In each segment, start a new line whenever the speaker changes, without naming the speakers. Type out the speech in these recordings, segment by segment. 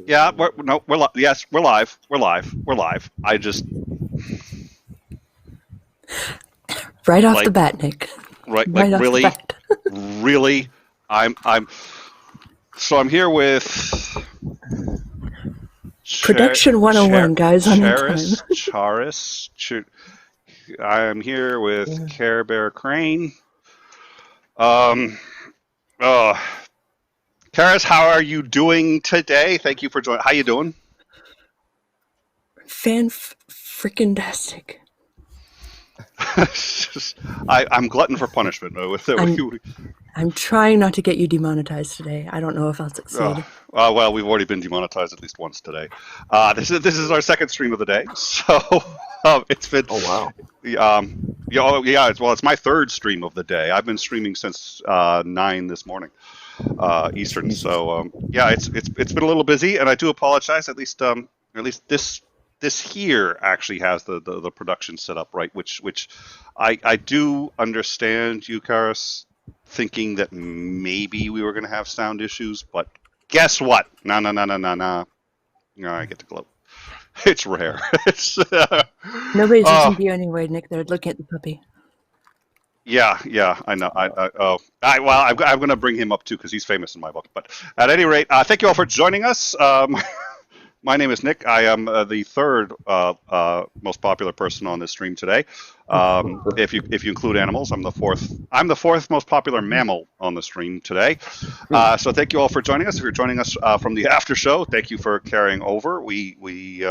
Yeah, we're yes, we're live. We're live. We're live. I just
right off the bat, Nick.
Right,
Right off the
really,
bat.
really. I'm here with
Production 101, guys, on in time.
Charis. I am here with Care Bear Crane. Karis, how are you doing today? Thank you for joining. How you doing?
Fan-freaking-tastic.
I'm glutton for punishment.
I'm trying not to get you demonetized today. I don't know if I'll succeed.
Well, we've already been demonetized at least once today. This is our second stream of the day, so it's been.
Oh wow.
It's my third stream of the day. I've been streaming since 9 this morning, Eastern. So it's been a little busy, and I do apologize. At least this here actually has the production set up right, which I do understand you, Karis, thinking that maybe we were going to have sound issues, but guess what? No, I get to gloat. It's rare.
Nobody's listening to you anyway, Nick. They're looking at the puppy.
Yeah, I know. I'm going to bring him up too because he's famous in my book. But at any rate, thank you all for joining us. My name is Nick. I am the third most popular person on this stream today. If you include animals, I'm the fourth most popular mammal on the stream today. So thank you all for joining us. If you're joining us from the after show, thank you for carrying over. We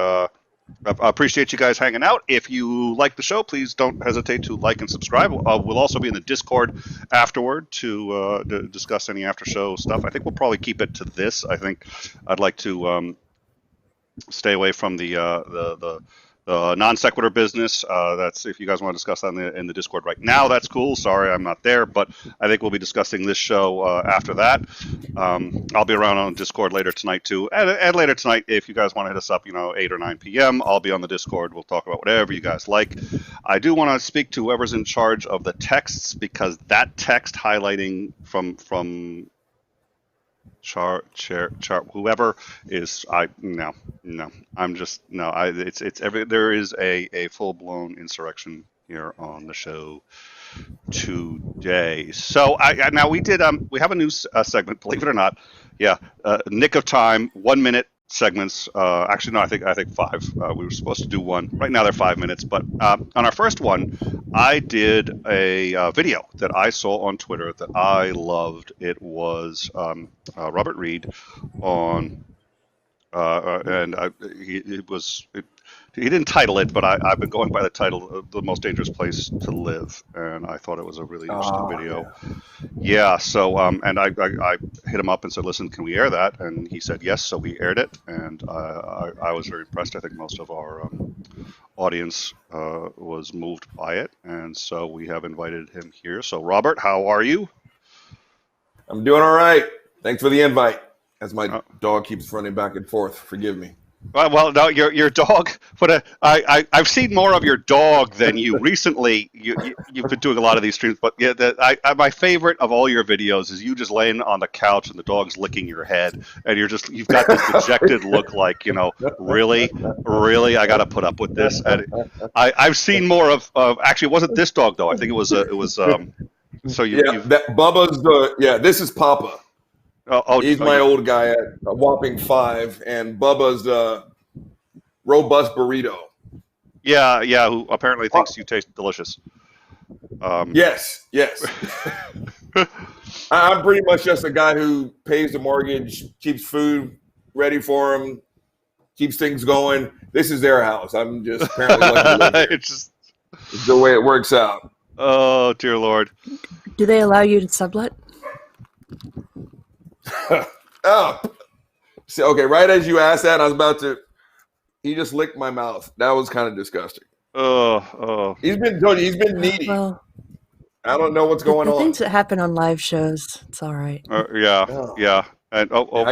appreciate you guys hanging out. If you like the show, please don't hesitate to like and subscribe. We'll also be in the Discord afterward to discuss any after show stuff. I think we'll probably keep it to this. I think I'd like to stay away from the non sequitur business. That's if you guys want to discuss that in the Discord right now. That's cool. Sorry, I'm not there, but I think we'll be discussing this show after that. I'll be around on Discord later tonight too, and later tonight if you guys want to hit us up, 8 or 9 p.m. I'll be on the Discord. We'll talk about whatever you guys like. I do want to speak to whoever's in charge of the texts because that text highlighting from whoever is there is a full-blown insurrection here on the show today. So now we have a new segment, believe it or not. Nick of time, 1 minute segments. Actually, no, I think 5. We were supposed to do 1. Right now they're 5 minutes. But on our first one, I did a video that I saw on Twitter that I loved. It was Robert Reed on, he didn't title it, but I've been going by the title of The Most Dangerous Place to Live, and I thought it was a really interesting video. Yeah, so and I hit him up and said, listen, can we air that? And he said yes, so we aired it, and I was very impressed. I think most of our audience was moved by it, and so we have invited him here. So Robert, how are you?
I'm doing all right. Thanks for the invite. As my dog keeps running back and forth, forgive me.
Well, no, your dog. But I've seen more of your dog than you recently. You've been doing a lot of these streams, but yeah, my favorite of all your videos is you just laying on the couch and the dog's licking your head, and you've got this dejected look, like really, I got to put up with this. And I've seen more of actually, it wasn't this dog though. I think it was. So this is Papa. He's my old guy at a whopping 5, and Bubba's robust burrito. Yeah, who apparently thinks you taste delicious.
Yes. I'm pretty much just a guy who pays the mortgage, keeps food ready for him, keeps things going. This is their house. I'm just apparently lucky. It's the way it works out.
Oh, dear Lord.
Do they allow you to sublet?
See, okay, right as you asked that, I was about to. He just licked my mouth. That was kind of disgusting.
Oh.
He's been needy.
Well,
I don't know what's going on.
Things that happen on live shows, it's all right.
Yeah. And hold on.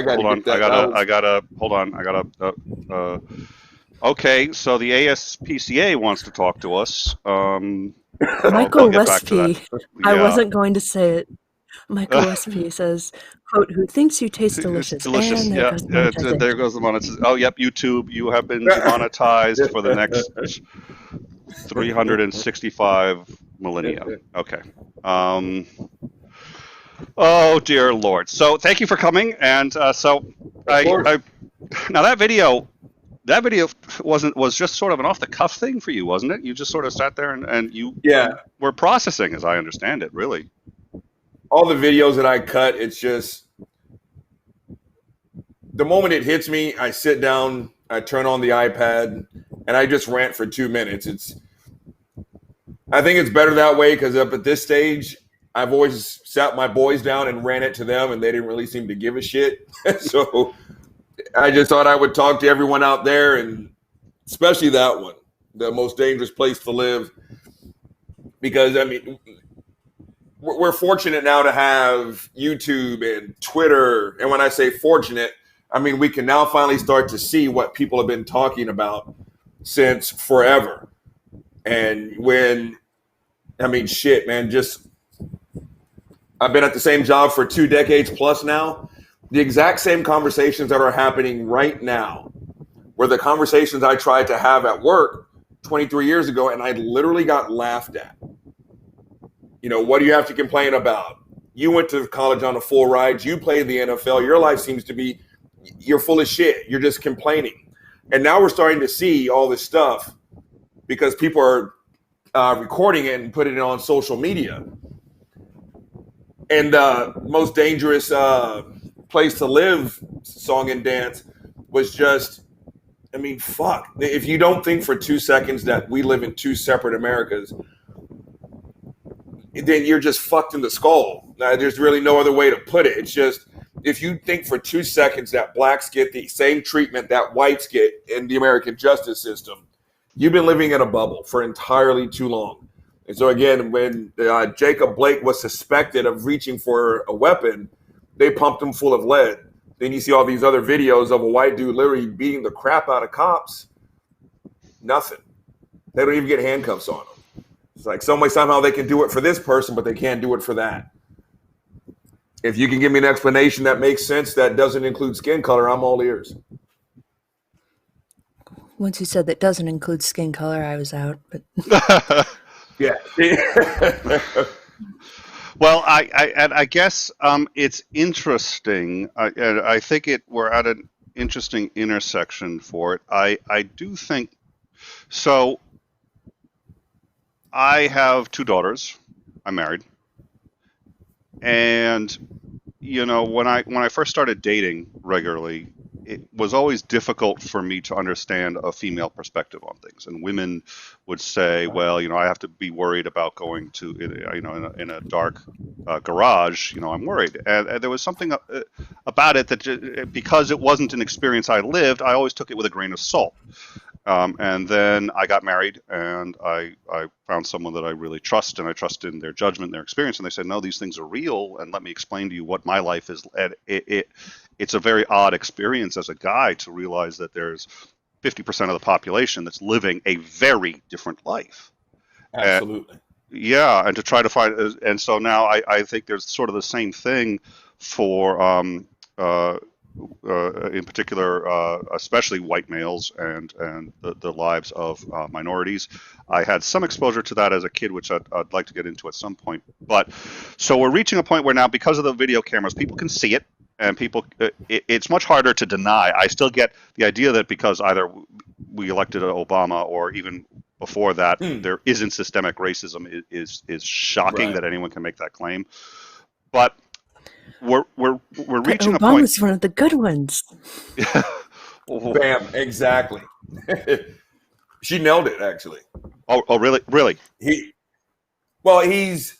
Okay, so the ASPCA wants to talk to us.
Michael Westby. I wasn't going to say it. Michael Westby says, quote, who thinks you taste
It's
delicious.
delicious.
And there
Yeah.
goes monetization.
There goes the monetization. Oh, yep. YouTube, you have been demonetized for the next 365 millennia. Okay. Oh dear Lord. So thank you for coming. And now that video was just sort of an off the cuff thing for you, wasn't it? You just sort of sat there and you were processing, as I understand it, really.
All the videos that I cut, it's just the moment it hits me, I sit down, I turn on the iPad, and I just rant for 2 minutes. I think it's better that way because up at this stage, I've always sat my boys down and ran it to them, and they didn't really seem to give a shit. So I just thought I would talk to everyone out there, and especially that one, the most dangerous place to live. Because, I mean, we're fortunate now to have YouTube and Twitter. And when I say fortunate, I mean, we can now finally start to see what people have been talking about since forever. And shit, man, I've been at the same job for 2 decades plus now. The exact same conversations that are happening right now were the conversations I tried to have at work 23 years ago, and I literally got laughed at. You know, what do you have to complain about? You went to college on a full ride. You played the NFL. Your life seems to be, you're full of shit. You're just complaining. And now we're starting to see all this stuff because people are recording it and putting it on social media. And most dangerous place to live song and dance was just, I mean, fuck. If you don't think for 2 seconds that we live in 2 separate Americas, then you're just fucked in the skull. There's really no other way to put it. It's just, if you think for 2 seconds that blacks get the same treatment that whites get in the American justice system, you've been living in a bubble for entirely too long. And so again, when Jacob Blake was suspected of reaching for a weapon, they pumped him full of lead. Then you see all these other videos of a white dude literally beating the crap out of cops. Nothing. They don't even get handcuffs on them. It's like somehow they can do it for this person, but they can't do it for that. If you can give me an explanation that makes sense that doesn't include skin color, I'm all ears.
Once you said that doesn't include skin color, I was out. But
yeah.
Well, I guess it's interesting. I think we're at an interesting intersection for it. I do think so. I have 2 daughters. I'm married, and you know, when I first started dating regularly, it was always difficult for me to understand a female perspective on things. And women would say, well, you know, I have to be worried about going to, you know, in a dark garage, you know, I'm worried. And there was something about it that because it wasn't an experience I lived, I always took it with a grain of salt. And then I got married, and I found someone that I really trust, and I trust in their judgment, and their experience. And they said, no, these things are real, and let me explain to you what my life is. And it's a very odd experience as a guy to realize that there's 50% of the population that's living a very different life.
Absolutely.
And to try to find, and so now I think there's sort of the same thing for in particular, especially white males and the lives of minorities. I had some exposure to that as a kid, which I'd like to get into at some point. But so we're reaching a point where now, because of the video cameras, people can see it, and people, it's much harder to deny. I still get the idea that because either we elected Obama or even before that, there isn't systemic racism is shocking that anyone can make that claim. But we're reaching a point.
Obama's one of the good ones.
Bam, exactly. She nailed it, actually.
Oh, really?
He's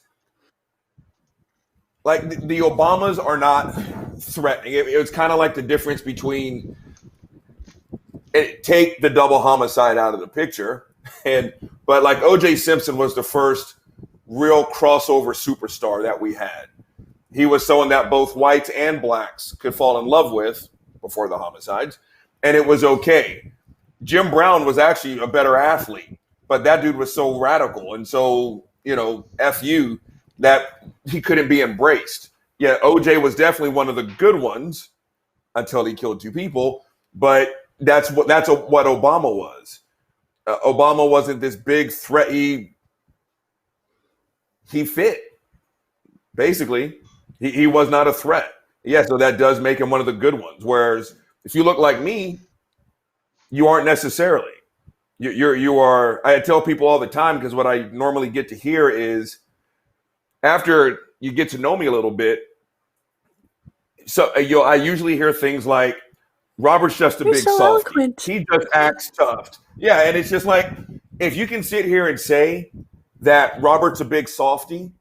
like the Obamas are not threatening. It was kind of like the difference between take the double homicide out of the picture, but like O.J. Simpson was the first real crossover superstar that we had. He was someone that both whites and blacks could fall in love with before the homicides, and it was okay. Jim Brown was actually a better athlete, but that dude was so radical and so, you know, F you. that he couldn't be embraced. Yeah, OJ was definitely one of the good ones until he killed 2 people, but that's what Obama was. Obama wasn't this big threat. He fit, basically. He was not a threat. Yeah, so that does make him one of the good ones. Whereas if you look like me, you aren't necessarily. You are. I tell people all the time, because what I normally get to hear is, after you get to know me a little bit, so I usually hear things like, Robert's just a
You're
big
so
softy.
eloquent.
He just acts tough. Yeah, and it's just like, if you can sit here and say that Robert's a big softy,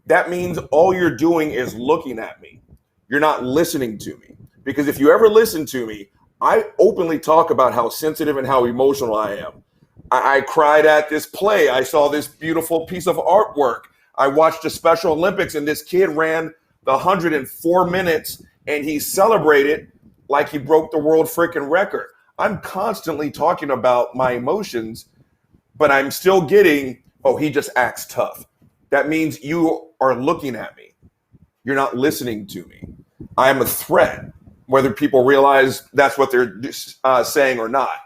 that means all you're doing is looking at me. You're not listening to me. Because if you ever listen to me, I openly talk about how sensitive and how emotional I am. I cried at this play. I saw this beautiful piece of artwork. I watched the Special Olympics, and this kid ran the 104 minutes, and he celebrated like he broke the world freaking record. I'm constantly talking about my emotions, but I'm still getting, oh, he just acts tough. That means you are looking at me. You're not listening to me. I am a threat, whether people realize that's what they're saying or not.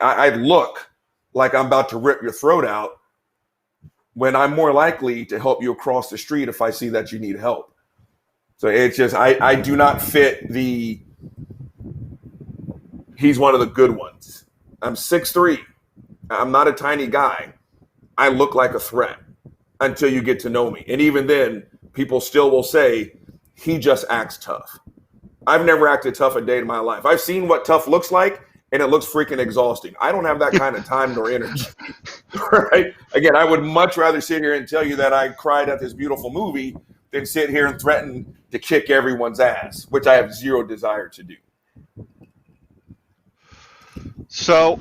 I look like I'm about to rip your throat out, when I'm more likely to help you across the street if I see that you need help. So it's just, I do not fit the, he's one of the good ones. I'm 6'3". I'm not a tiny guy. I look like a threat until you get to know me. And even then, people still will say, he just acts tough. I've never acted tough a day in my life. I've seen what tough looks like, and it looks freaking exhausting. I don't have that kind of time nor energy. Right? Again, I would much rather sit here and tell you that I cried at this beautiful movie than sit here and threaten to kick everyone's ass, which I have zero desire to do.
So,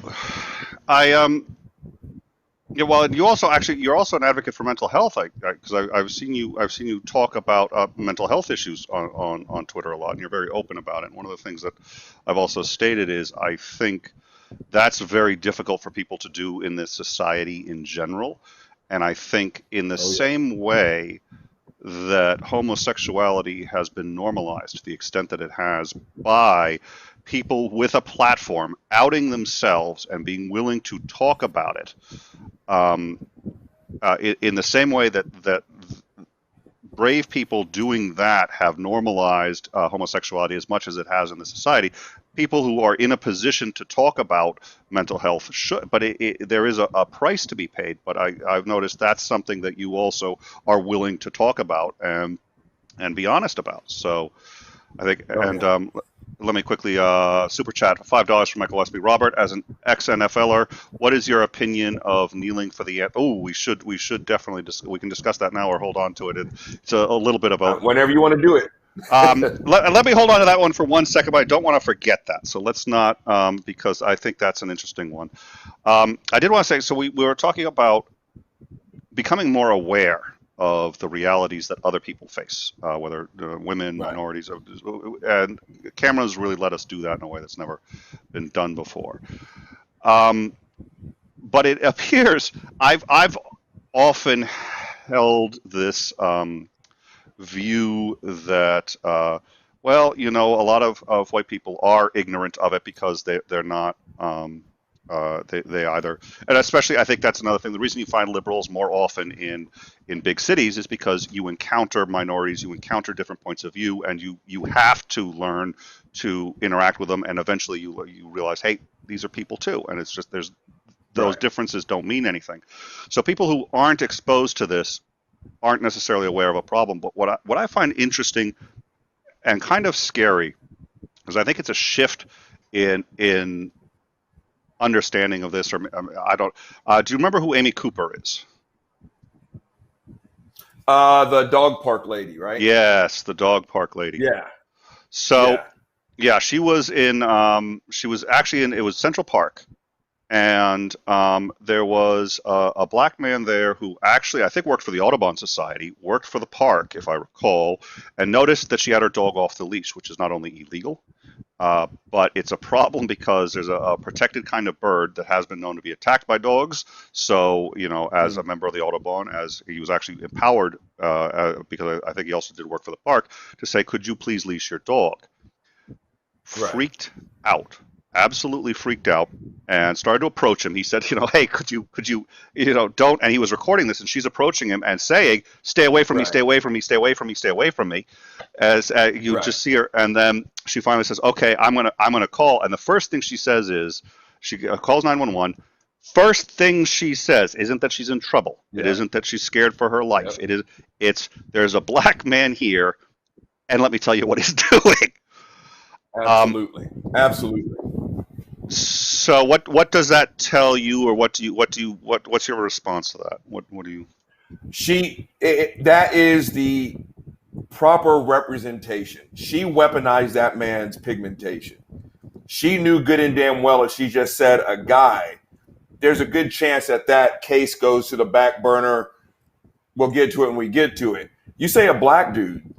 yeah, well, you're also an advocate for mental health, because I've seen you talk about mental health issues on Twitter a lot, and you're very open about it. And one of the things that I've also stated is, I think that's very difficult for people to do in this society in general, and I think in the same way that homosexuality has been normalized to the extent that it has by people with a platform outing themselves and being willing to talk about it, in the same way that brave people doing that have normalized homosexuality as much as it has in the society. People who are in a position to talk about mental health should, but there is a price to be paid. But I've noticed that's something that you also are willing to talk about and be honest about. So I think, let me quickly super chat $5 from Michael Westby. Robert, as an ex-NFLer, what is your opinion of kneeling for the? Oh, we should definitely we can discuss that now or hold on to it. It's a little bit of a
whenever you want to do it.
let me hold on to that one for 1 second, but I don't want to forget that. So let's not, because I think that's an interesting one. I did want to say, so we were talking about becoming more aware of the realities that other people face, whether women, right, minorities, and cameras really let us do that in a way that's never been done before. But it appears I've often held this view that well, a lot of white people are ignorant of it because they're not. They either, and especially I think that's another thing. The reason you find liberals more often in big cities is because you encounter minorities, you encounter different points of view, and you have to learn to interact with them, and eventually you realize, hey, these are people too, and it's just those right, differences don't mean anything. So people who aren't exposed to this aren't necessarily aware of a problem. But what I find interesting and kind of scary is I think it's a shift in understanding of this, or I don't. Do you remember who Amy Cooper is?
The dog park lady, right?
Yes, the dog park lady.
Yeah.
So, yeah, she was in. She was actually in. It was Central Park, and there was a black man there who actually I think worked for the Audubon Society, worked for the park, if I recall, and noticed that she had her dog off the leash, which is not only illegal. But it's a problem because there's a protected kind of bird that has been known to be attacked by dogs. So, as a member of the Audubon, as he was actually empowered, because I think he also did work for the park, to say, could you please leash your dog?
Right.
Freaked out, absolutely freaked out, and started to approach him. He said, hey, could you, don't. And he was recording this, and she's approaching him and saying, stay away from me, stay away from me, stay away from me, stay away from me. As you just see her, and then she finally says, okay, I'm gonna call. And the first thing she says is, she calls 911. First thing she says isn't that she's in trouble. It isn't that she's scared for her life. It's there's a black man here, and let me tell you what he's doing.
Absolutely. Absolutely.
So what does that tell you, or what's your response to that? What do you?
That is the proper representation. She weaponized that man's pigmentation. She knew good and damn well if she just said a guy, there's a good chance that case goes to the back burner. We'll get to it when we get to it. You say a black dude,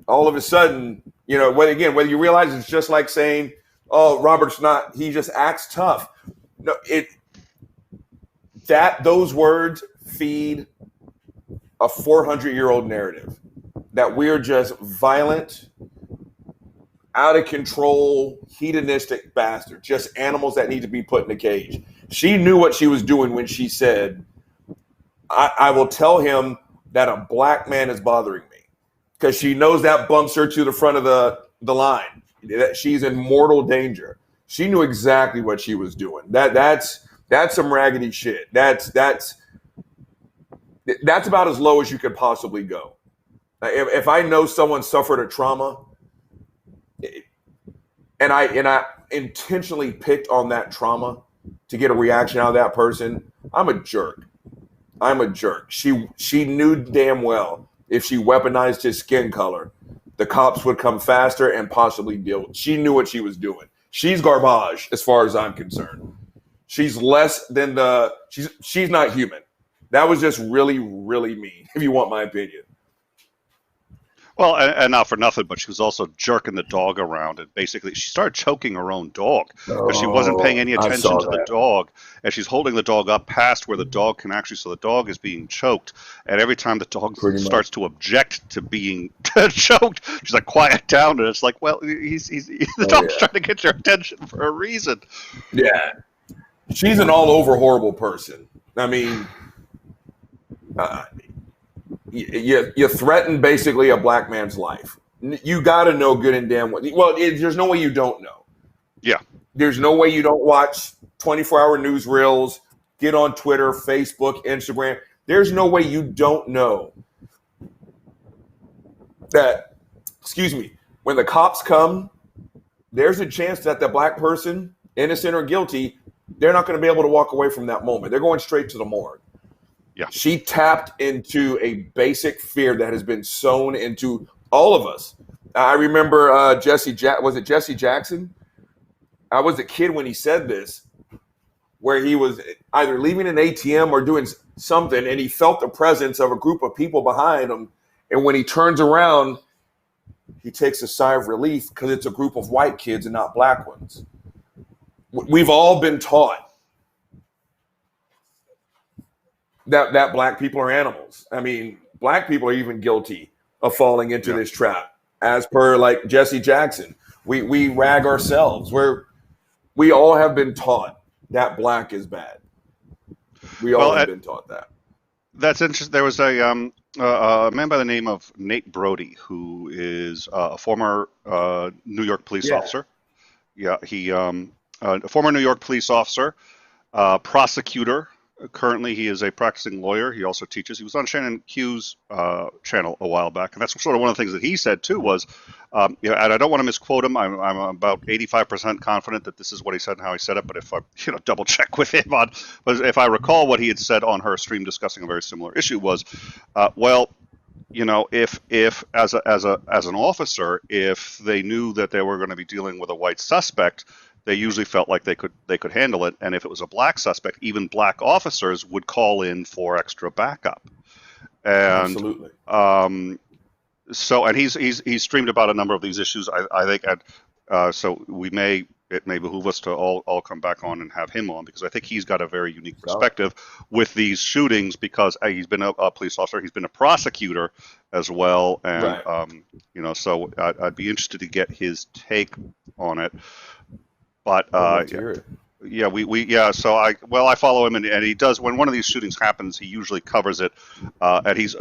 all of a sudden, whether you realize it's just like saying, oh, Robert's not, he just acts tough. No, those words feed a 400-year-old narrative that we're just violent, out of control, hedonistic bastards, just animals that need to be put in a cage. She knew what she was doing when she said, I will tell him that a black man is bothering me, because she knows that bumps her to the front of the line, that she's in mortal danger. She knew exactly what she was doing. That's some raggedy shit. That's about as low as you could possibly go. If I know someone suffered a trauma, and I intentionally picked on that trauma to get a reaction out of that person, I'm a jerk. She knew damn well if she weaponized his skin color, the cops would come faster and possibly deal with it. She knew what she was doing. She's garbage as far as I'm concerned. She's less than she's not human. That was just really, really mean, if you want my opinion.
Well, and not for nothing, but she was also jerking the dog around, and basically she started choking her own dog because she wasn't paying any attention to the dog, and she's holding the dog up past where the dog can actually, so the dog is being choked, and every time the dog starts to object to being choked, she's like, quiet down, and it's like, well, the dog's trying to get your attention for a reason.
Yeah. She's an all-over horrible person. I mean, you threaten basically a black man's life. You got to know good and damn well. There's no way you don't know.
Yeah.
There's no way you don't watch 24-hour news reels, get on Twitter, Facebook, Instagram. There's no way you don't know that, when the cops come, there's a chance that the black person, innocent or guilty, they're not going to be able to walk away from that moment. They're going straight to the morgue.
Yeah.
She tapped into a basic fear that has been sown into all of us. I remember Jesse Jackson? I was a kid when he said this, where he was either leaving an ATM or doing something, and he felt the presence of a group of people behind him. And when he turns around, he takes a sigh of relief because it's a group of white kids and not black ones. We've all been taught that black people are animals. I mean, black people are even guilty of falling into this trap. As per like Jesse Jackson, we rag ourselves. We all have been taught that black is bad. We all have been taught that.
That's interesting. There was a man by the name of Nate Brody, who is a former New York police officer. Yeah, he a former New York police officer, prosecutor. Currently, he is a practicing lawyer. He also teaches. He was on Shannon Q's channel a while back, and that's sort of one of the things that he said too. Was, and I don't want to misquote him. I'm about 85% confident that this is what he said and how he said it. But if I double check with him on, but if I recall what he had said on her stream discussing a very similar issue was, if as an officer, if they knew that they were going to be dealing with a white suspect, they usually felt like they could handle it, and if it was a black suspect, even black officers would call in for extra backup. And
absolutely.
So, and he's streamed about a number of these issues. I think So it may behoove us to all come back on and have him on, because I think he's got a very unique perspective with these shootings, because he's been a police officer, he's been a prosecutor as well, and
right.
so I'd be interested to get his take on it. But yeah, so I follow him, and he does, when one of these shootings happens, he usually covers it, and he's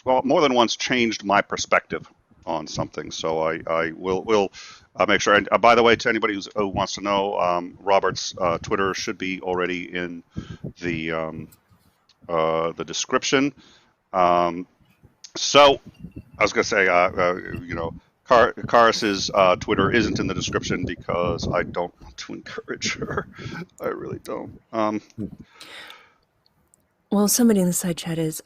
more than once changed my perspective on something. So I will make sure. And by the way, to anybody who wants to know, Robert's Twitter should be already in the description. So I was gonna say, Karis's Twitter isn't in the description because I don't want to encourage her. I really don't.
Well, somebody in the side chat is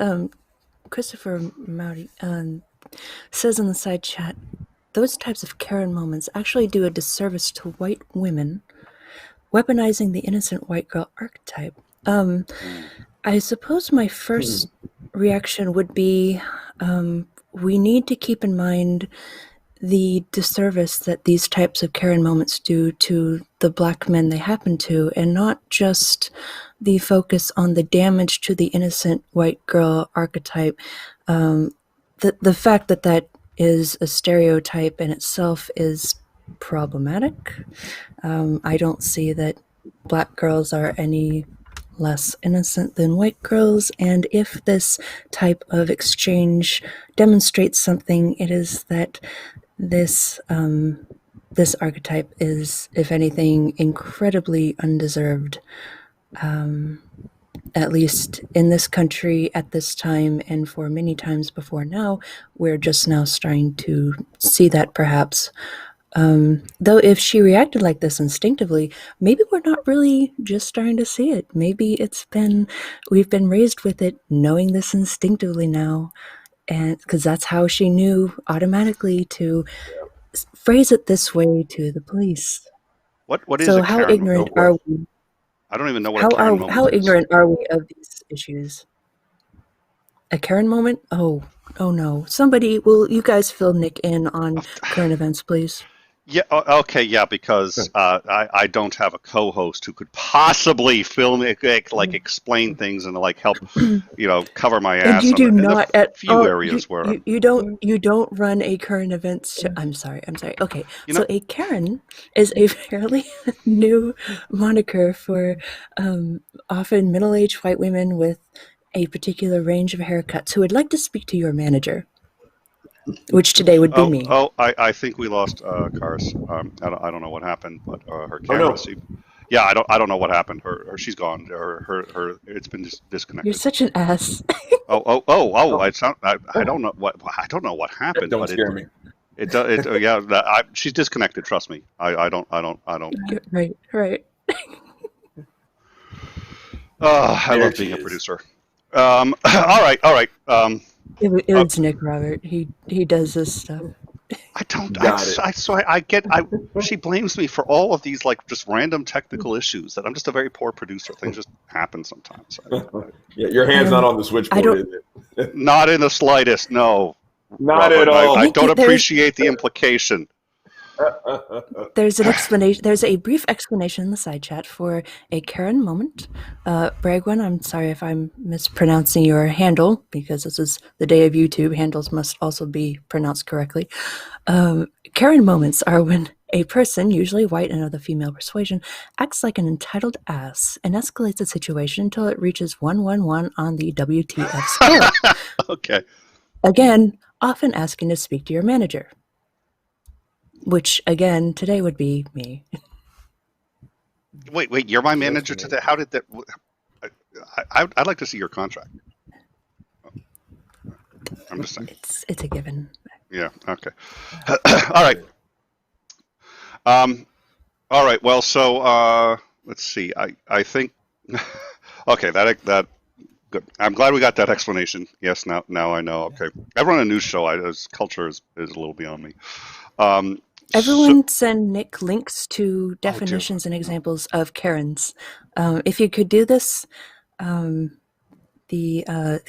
Christopher Mori says in the side chat, those types of Karen moments actually do a disservice to white women, weaponizing the innocent white girl archetype. I suppose my first reaction would be, we need to keep in mind the disservice that these types of Karen moments do to the Black men they happen to, and not just the focus on the damage to the innocent white girl archetype. The fact that is a stereotype in itself is problematic. I don't see that Black girls are any less innocent than white girls, and if this type of exchange demonstrates something, it is that this archetype is, if anything, incredibly undeserved, at least in this country at this time, and for many times before now. We're just now starting to see that, perhaps. Though if she reacted like this instinctively, maybe we're not really just starting to see it. Maybe we've been raised with it, knowing this instinctively now, and because that's how she knew automatically to phrase it this way to the police.
What is
So
a
how
Karen
ignorant
moment?
are we?
I don't even know what a Karen moment
How
is.
ignorant are we of these issues? A Karen moment? Oh no! Somebody, will you guys fill Nick in on current events, please?
Yeah, okay, yeah, because I don't have a co-host who could possibly film it, like explain things and like help, cover my ass.
And you do not at
few areas where
you don't run a current events show. I'm sorry. Okay, so a Karen is a fairly new moniker for often middle-aged white women with a particular range of haircuts who would like to speak to your manager, which today would be me.
I think we lost Cars. I don't know what happened, but her camera. Yeah, I don't know what happened. She's gone. Her it's been disconnected.
You're such an ass.
I don't know what happened.
Don't scare me.
Yeah, she's disconnected. Trust me. I don't.
Right.
I love being a producer. All right.
It was Nick, Robert. He does this stuff.
I don't. She blames me for all of these just random technical issues. That I'm just a very poor producer. Things just happen sometimes.
Yeah, your hand's not on the switchboard, is it?
Not in the slightest. No.
Not at all.
I don't appreciate the implication.
There's an explanation. There's a brief explanation in the side chat for a Karen moment. Bragwin, I'm sorry if I'm mispronouncing your handle, because this is the day of YouTube. Handles must also be pronounced correctly. Karen moments are when a person, usually white and of the female persuasion, acts like an entitled ass and escalates the situation until it reaches 111 on the WTF scale.
Okay.
Again, often asking to speak to your manager. Which, again, today would be me.
Wait, you're my manager today? How did that... I'd like to see your contract. I'm just saying.
It's a given.
Yeah, okay. All right. All right, well, so let's see. I think... Okay, that good. I'm glad we got that explanation. Yes, now I know. Okay. I run a news show. Culture is a little beyond me.
Everyone send Nick links to definitions and examples of Karens. If you could do this, the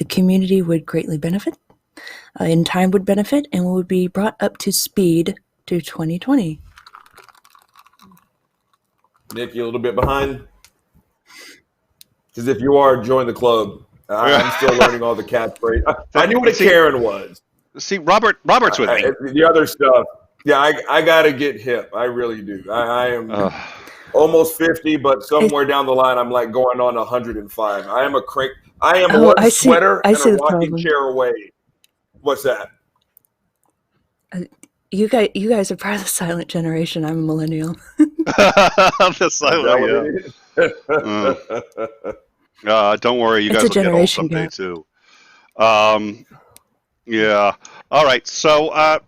community would greatly benefit, in time would benefit, and would be brought up to speed to 2020.
Nick, you a little bit behind? Because if you are, join the club. I'm still learning all the catchphrases. I knew what a Karen was.
See, Robert's with me.
The other stuff, yeah, I got to get hip. I really do. I am almost 50, but somewhere down the line, I'm like going on 105. I am a crank. I am one sweater and a rocking chair away. What's that?
You guys are part of the silent generation. I'm a millennial.
The silent, don't worry, you guys will get old someday too. Yeah. All right. So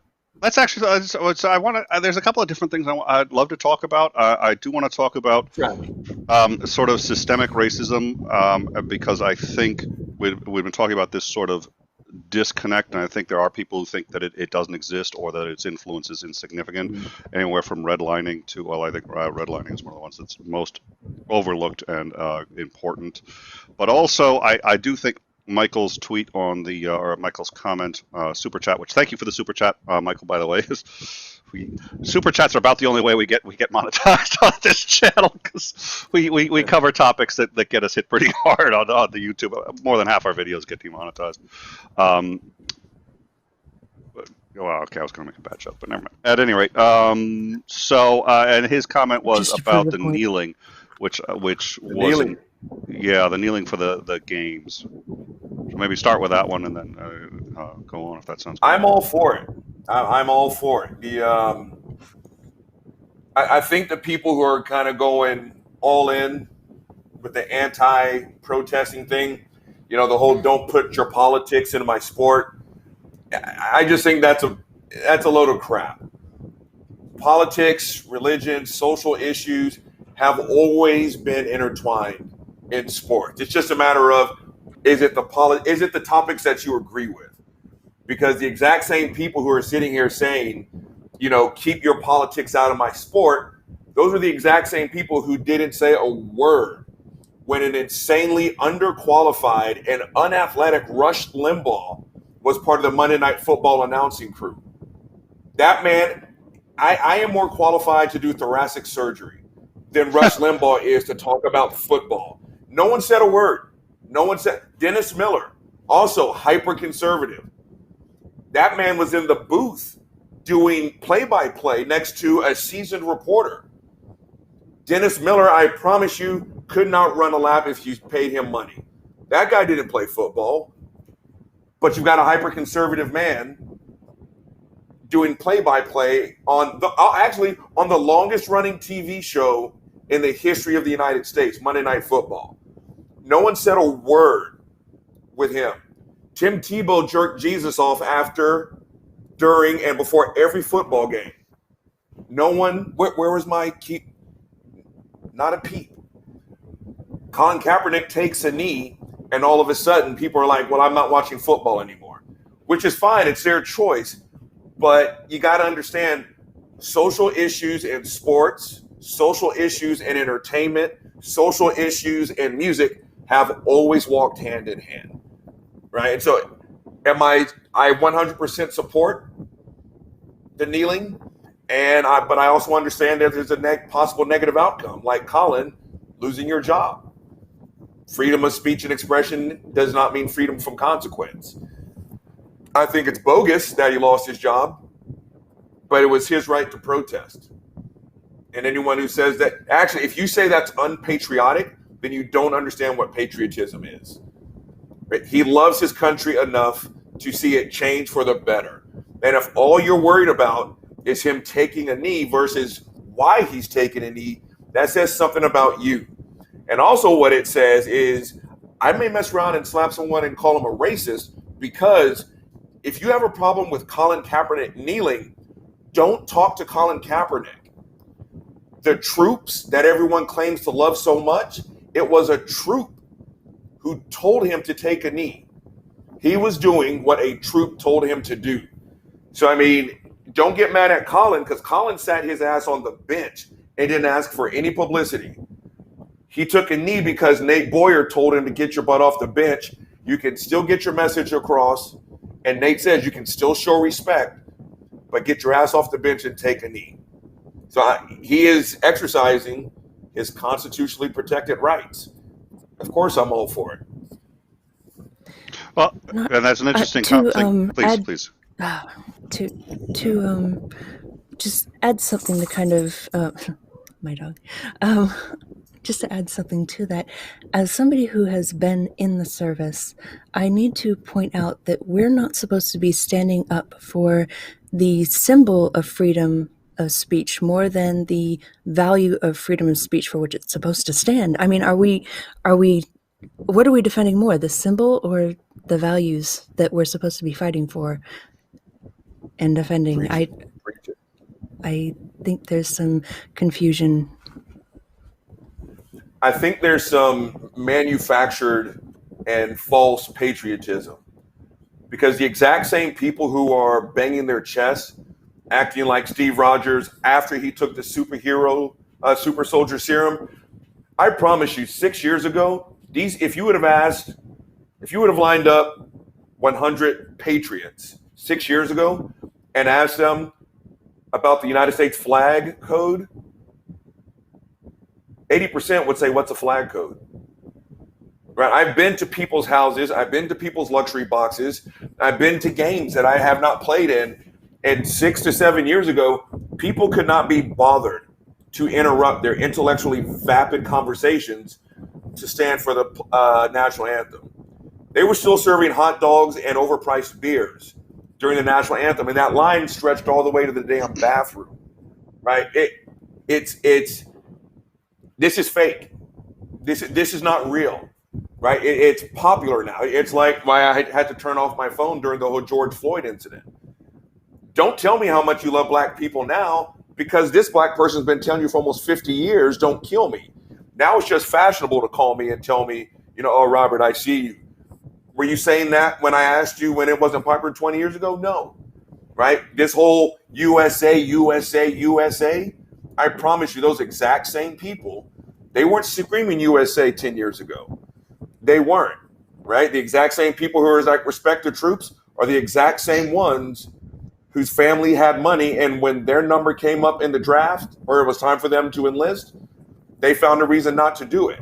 let's actually. So I want to. There's a couple of different things I'd love to talk about. I do want to talk about sort of systemic racism because I think we've been talking about this sort of disconnect, and I think there are people who think that it doesn't exist or that its influence is insignificant, anywhere from redlining to, well, I think redlining is one of the ones that's most overlooked and important. But also, I do think Michael's tweet on the, or Michael's comment, super chat, which thank you for the super chat, Michael, by the way, super chats are about the only way we get monetized on this channel, because we cover topics that get us hit pretty hard on the YouTube. More than half our videos get demonetized. Well, okay, I was going to make a bad joke, but never mind. At any rate, and his comment was about the kneeling, which wasn't. Yeah, the kneeling for the games. So maybe start with that one and then go on if that sounds good.
I'm all for it. I'm all for it. I think the people who are kind of going all in with the anti-protesting thing, the whole "don't put your politics into my sport," I just think that's a load of crap. Politics, religion, social issues have always been intertwined in sports. It's just a matter of is it the topics that you agree with? Because the exact same people who are sitting here saying, keep your politics out of my sport, those are the exact same people who didn't say a word when an insanely underqualified and unathletic Rush Limbaugh was part of the Monday Night Football announcing crew. That man, I am more qualified to do thoracic surgery than Rush Limbaugh is to talk about football. No one said a word. No one said. Dennis Miller, also hyper-conservative. That man was in the booth doing play-by-play next to a seasoned reporter. Dennis Miller, I promise you, could not run a lap if you paid him money. That guy didn't play football. But you've got a hyper-conservative man doing play-by-play on the longest-running TV show in the history of the United States, Monday Night Football. No one said a word with him. Tim Tebow jerked Jesus off after, during, and before every football game. No one, where was my keep? Not a peep. Colin Kaepernick takes a knee, and all of a sudden people are like, well, I'm not watching football anymore, which is fine. It's their choice. But you got to understand social issues in sports, social issues in entertainment, social issues in music have always walked hand in hand. Right. And so I 100% support the kneeling. But I also understand that there's a possible negative outcome, like Colin losing your job. Freedom of speech and expression does not mean freedom from consequence. I think it's bogus that he lost his job, but it was his right to protest. And anyone who says that, actually, if you say that's unpatriotic, then you don't understand what patriotism is. Right? He loves his country enough to see it change for the better. And if all you're worried about is him taking a knee versus why he's taking a knee, that says something about you. And also what it says is, I may mess around and slap someone and call him a racist, because if you have a problem with Colin Kaepernick kneeling, don't talk to Colin Kaepernick. The troops that everyone claims to love so much, it was a troop who told him to take a knee. He was doing what a troop told him to do. So, I mean, don't get mad at Colin, because Colin sat his ass on the bench and didn't ask for any publicity. He took a knee because Nate Boyer told him to get your butt off the bench. You can still get your message across. And Nate says you can still show respect, but get your ass off the bench and take a knee. So he is exercising his constitutionally protected rights. Of course, I'm all for it.
Well, and that's an interesting thing. Please.
To just add something to kind of my dog. Just to add something to that, as somebody who has been in the service, I need to point out that we're not supposed to be standing up for the symbol of freedom of speech more than the value of freedom of speech for which it's supposed to stand. I mean, what are we defending more, the symbol or the values that we're supposed to be fighting for and defending? I think there's some confusion.
I think there's some manufactured and false patriotism, because the exact same people who are banging their chests, acting like Steve Rogers after he took the super soldier serum, I promise you, 6 years ago, if you would have lined up 100 patriots 6 years ago and asked them about the United States flag code, 80% would say, what's a flag code? Right? I've been to people's houses. I've been to people's luxury boxes. I've been to games that I have not played in. And 6 to 7 years ago, people could not be bothered to interrupt their intellectually vapid conversations to stand for the national anthem. They were still serving hot dogs and overpriced beers during the national anthem. And that line stretched all the way to the damn bathroom. Right? This is fake. This is not real, right? It's popular now. It's like why I had to turn off my phone during the whole George Floyd incident. Don't tell me how much you love black people now, because this black person's been telling you for almost 50 years, don't kill me. Now it's just fashionable to call me and tell me, oh, Robert, I see you. Were you saying that when I asked you when it wasn't popular 20 years ago? No, right? This whole USA, USA, USA, I promise you, those exact same people, they weren't screaming USA 10 years ago. They weren't, right? The exact same people who are like, respect the troops, are the exact same ones whose family had money. And when their number came up in the draft, or it was time for them to enlist, they found a reason not to do it,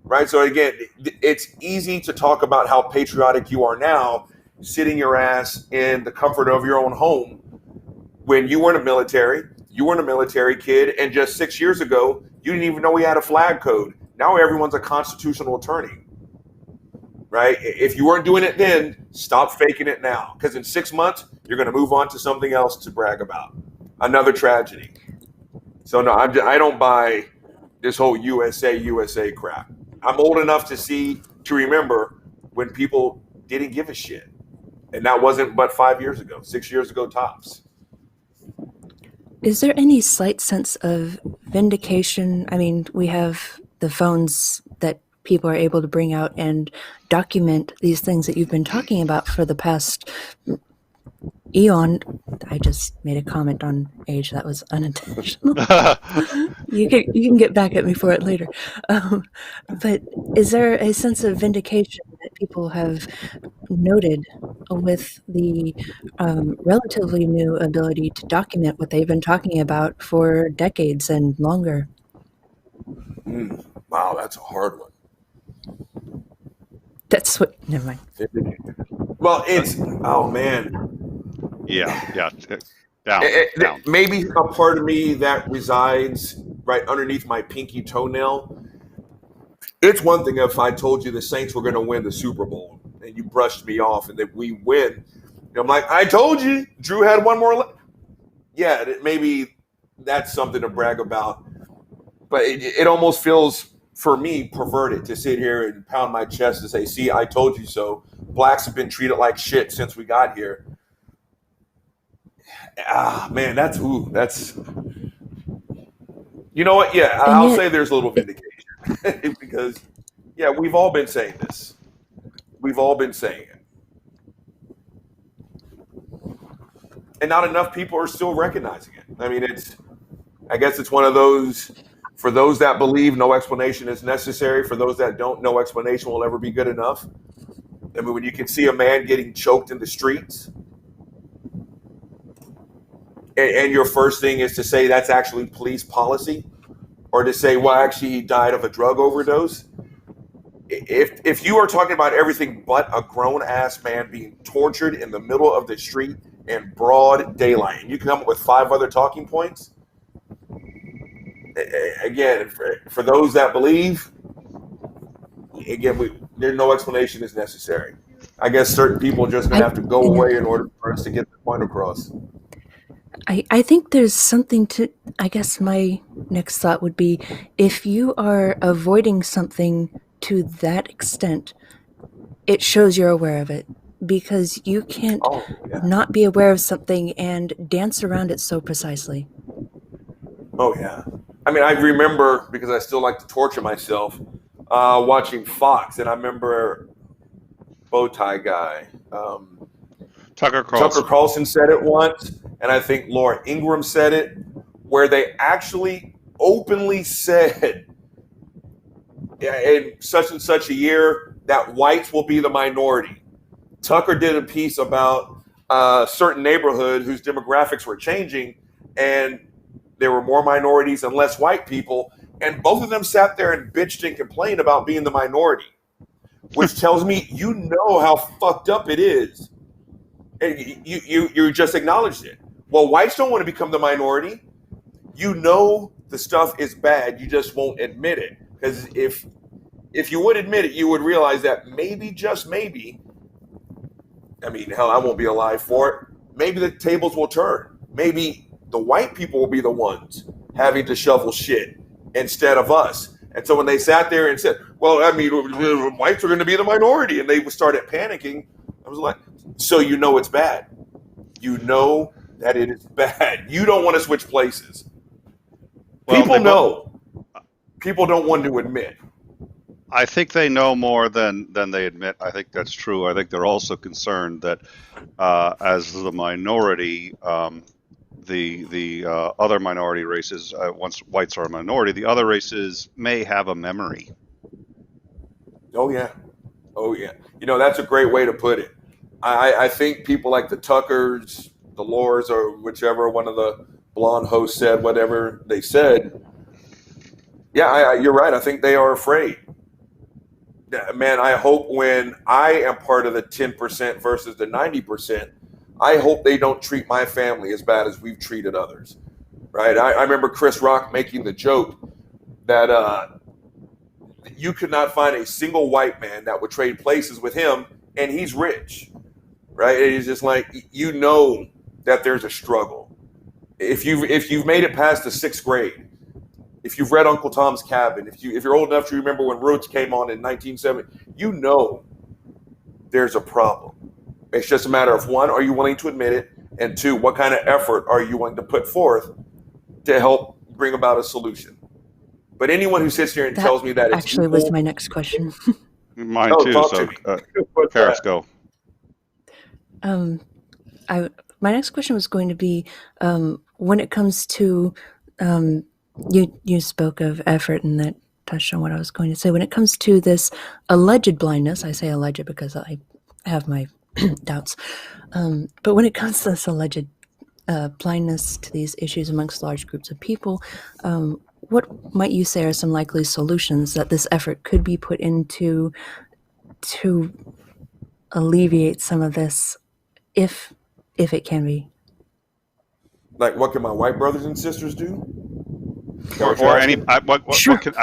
right? So again, it's easy to talk about how patriotic you are now, sitting your ass in the comfort of your own home, when you weren't a military. You weren't a military kid, and just 6 years ago, you didn't even know we had a flag code. Now everyone's a constitutional attorney, right? If you weren't doing it then, stop faking it now, because in 6 months, you're going to move on to something else to brag about. Another tragedy. So no, I don't buy this whole USA, USA crap. I'm old enough to remember when people didn't give a shit. And that wasn't but 5 years ago, 6 years ago tops.
Is there any slight sense of vindication? I mean, we have the phones that people are able to bring out and document these things that you've been talking about for the past eon. I just made a comment on age that was unintentional. You can get back at me for it later. But is there a sense of vindication that people have noted with the relatively new ability to document what they've been talking about for decades and longer?
Wow, that's a hard one.
That's what. Never mind.
Well, oh man.
Yeah. Down.
Maybe a part of me that resides right underneath my pinky toenail. It's one thing if I told you the Saints were going to win the Super Bowl and you brushed me off and that we win. I'm like, I told you, Drew had one more. Yeah, maybe that's something to brag about. But it almost feels, for me, perverted to sit here and pound my chest and say, see, I told you so. Blacks have been treated like shit since we got here. Man, that's, you know what? Yeah, I'll say there's a little vindication because, yeah, we've all been saying this. We've all been saying it. And not enough people are still recognizing it. I mean, I guess it's one of those, for those that believe no explanation is necessary. For those that don't, no explanation will ever be good enough. I mean, when you can see a man getting choked in the streets, and your first thing is to say that's actually police policy, or to say, well, actually he died of a drug overdose. If you are talking about everything but a grown-ass man being tortured in the middle of the street in broad daylight, and you come up with 5 other talking points, again, for those that believe, again, there's no explanation is necessary. I guess certain people are just going to have to go away in order for us to get the point across.
I think there's something to, I guess my next thought would be, if you are avoiding something to that extent, it shows you're aware of it, because you can't not be aware of something and dance around it so precisely.
Oh, yeah. I mean, I remember, because I still like to torture myself, watching Fox, and I remember Bowtie Guy.
Tucker Carlson
said it once, and I think Laura Ingraham said it, where they actually openly said, in such and such a year, that whites will be the minority. Tucker did a piece about a certain neighborhood whose demographics were changing, and there were more minorities and less white people, and both of them sat there and bitched and complained about being the minority, which tells me you know how fucked up it is. And you just acknowledged it. Well, whites don't want to become the minority. You know the stuff is bad. You just won't admit it. Because if you would admit it, you would realize that maybe, just maybe, I mean, hell, I won't be alive for it. Maybe the tables will turn. Maybe the white people will be the ones having to shovel shit instead of us. And so when they sat there and said, well, I mean, whites are going to be the minority, and they started panicking, I was like, so you know it's bad. You know that it is bad. You don't want to switch places. Well, people know. People don't want to admit.
I think they know more than they admit. I think that's true. I think they're also concerned that as the minority, the other minority races, once whites are a minority, the other races may have a memory.
Oh, yeah. Oh, yeah. You know, that's a great way to put it. I think people like the Tuckers, the Lores, or whichever one of the blonde hosts said whatever they said. Yeah, you're right. I think they are afraid. Man, I hope when I am part of the 10% versus the 90%, I hope they don't treat my family as bad as we've treated others. Right? I remember Chris Rock making the joke that you could not find a single white man that would trade places with him, and he's rich. Right? It's just like, you know that there's a struggle. If you've made it past the 6th grade, if you've read Uncle Tom's Cabin, if you're old enough to remember when Roots came on in 1970, you know there's a problem. It's just a matter of, 1, are you willing to admit it? And 2, what kind of effort are you willing to put forth to help bring about a solution? But anyone who sits here and tells me that
actually was my next question.
Mine too. So, Karis, go.
My next question was going to be, when it comes to, you spoke of effort, and that touched on what I was going to say. When it comes to this alleged blindness, I say alleged because I have my doubts. But when it comes to this alleged blindness to these issues amongst large groups of people, what might you say are some likely solutions that this effort could be put into to alleviate some of this, if it can be?
Like, what can my white brothers and sisters do?
Or any? I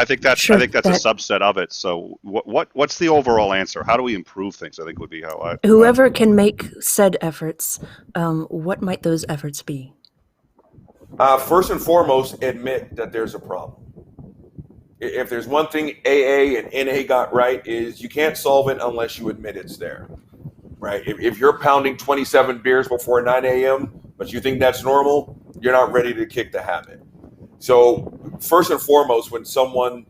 think that's a subset of it. So what's the overall answer? How do we improve things? I think would be how
whoever can make said efforts. What might those efforts be?
First and foremost, admit that there's a problem. If there's one thing AA and NA got right, is you can't solve it unless you admit it's there. Right? If you're pounding 27 beers before 9 a.m., but you think that's normal, you're not ready to kick the habit. So first and foremost, when someone,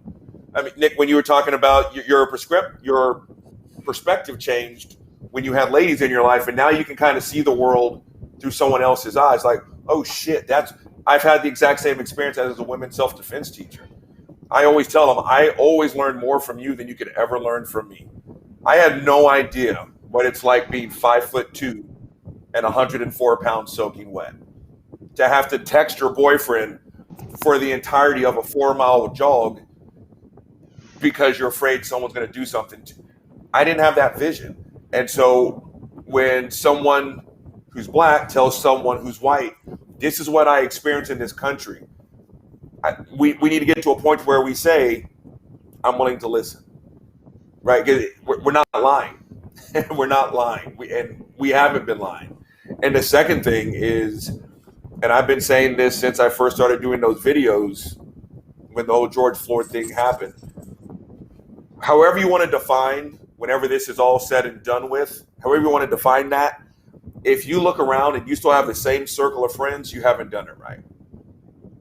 I mean, Nick, when you were talking about your perspective changed when you had ladies in your life, and now you can kind of see the world through someone else's eyes. Like, oh shit, I've had the exact same experience as a women's self-defense teacher. I always tell them, I always learn more from you than you could ever learn from me. I had no idea what it's like being 5'2" and 104 pounds soaking wet. To have to text your boyfriend for the entirety of a 4-mile jog because you're afraid someone's going to do something. I didn't have that vision. And so when someone who's black tells someone who's white, this is what I experience in this country, we need to get to a point where we say, I'm willing to listen, right? Because we're not lying. We're not lying. We haven't been lying. And the second thing is, and I've been saying this since I first started doing those videos when the whole George Floyd thing happened. However you want to define, whenever this is all said and done with, however you want to define that, if you look around and you still have the same circle of friends, you haven't done it right.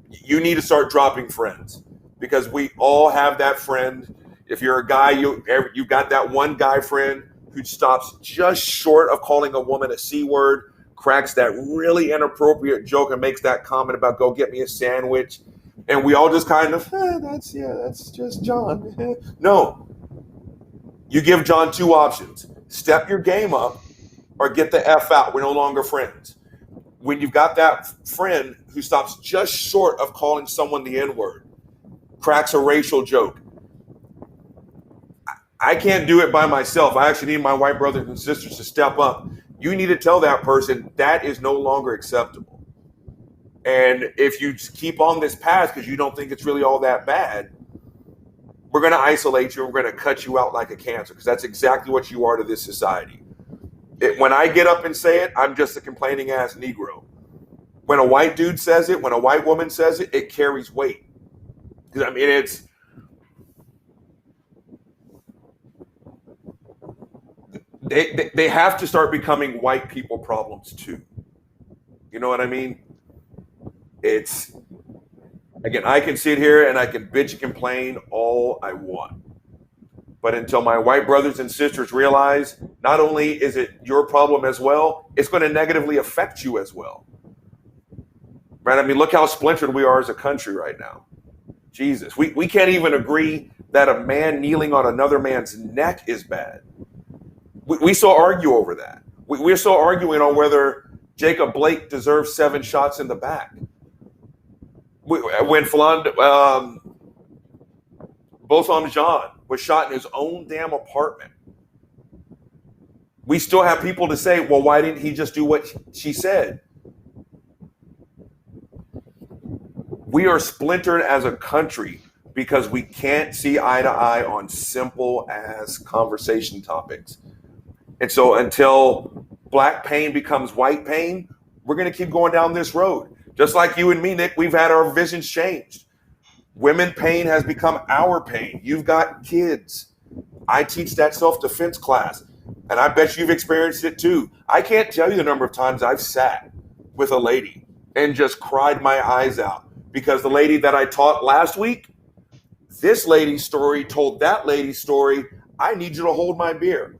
You need to start dropping friends, because we all have that friend. If you're a guy, you got that one guy friend who stops just short of calling a woman a C word, cracks that really inappropriate joke and makes that comment about go get me a sandwich. And we all just kind of, that's just John. No. You give John two options. Step your game up or get the F out. We're no longer friends. When you've got that friend who stops just short of calling someone the N-word, cracks a racial joke, I can't do it by myself. I actually need my white brothers and sisters to step up. You need to tell that person that is no longer acceptable. And if you keep on this path because you don't think it's really all that bad, we're going to isolate you and we're going to cut you out like a cancer, because that's exactly what you are to this society. When I get up and say it, I'm just a complaining ass Negro. When a white dude says it, when a white woman says it, it carries weight. Because I mean, they have to start becoming white people problems too. You know what I mean? It's, again, I can sit here and I can bitch and complain all I want. But until my white brothers and sisters realize not only is it your problem as well, it's going to negatively affect you as well. Right? I mean, look how splintered we are as a country right now. Jesus. We can't even agree that a man kneeling on another man's neck is bad. We still argue over that. We're still arguing on whether Jacob Blake deserves 7 shots in the back. When Botham Jean was shot in his own damn apartment, we still have people to say, well, why didn't he just do what she said? We are splintered as a country because we can't see eye to eye on simple as conversation topics. And so until black pain becomes white pain, we're going to keep going down this road. Just like you and me, Nick, we've had our visions changed. Women pain has become our pain. You've got kids. I teach that self-defense class, and I bet you've experienced it too. I can't tell you the number of times I've sat with a lady and just cried my eyes out because the lady that I taught last week, this lady's story told that lady's story. I need you to hold my beer.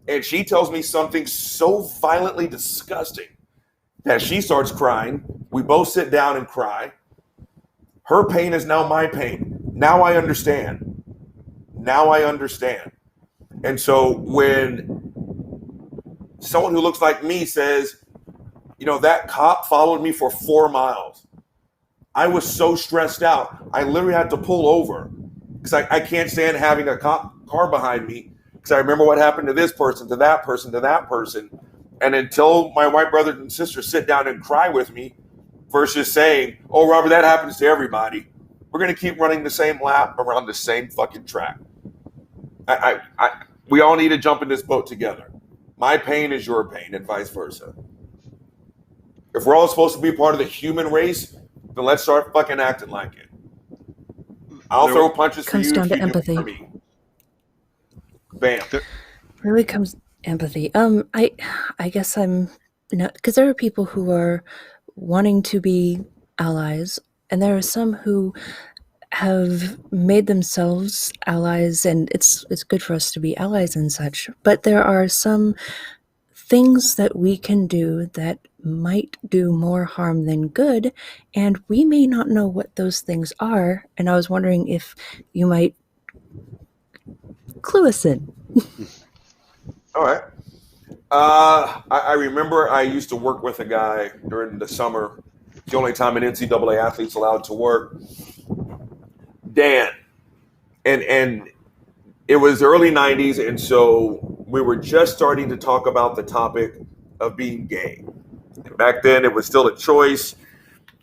And she tells me something so violently disgusting that she starts crying. We both sit down and cry. Her pain is now my pain. Now I understand. Now I understand. And so when someone who looks like me says, you know, that cop followed me for 4 miles. I was so stressed out. I literally had to pull over because I can't stand having a cop car behind me because I remember what happened to this person, to that person, to that person. And until my white brothers and sisters sit down and cry with me versus saying, oh, Robert, that happens to everybody, we're going to keep running the same lap around the same fucking track. We all need to jump in this boat together. My pain is your pain and vice versa. If we're all supposed to be part of the human race, then let's start fucking acting like it. I'll throw punches for you.
Comes down to empathy.
For me. Bam.
Really comes empathy. I guess I'm not, because there are people who are wanting to be allies, and there are some who have made themselves allies, and it's good for us to be allies and such. But there are some things that we can do that might do more harm than good, and we may not know what those things are. And I was wondering if you might clue us in.
All right. I remember I used to work with a guy during the summer It's the only time an NCAA athlete's allowed to work. Dan, and it was the early 90s, and so we were just starting to talk about the topic of being gay. And back then, it was still a choice.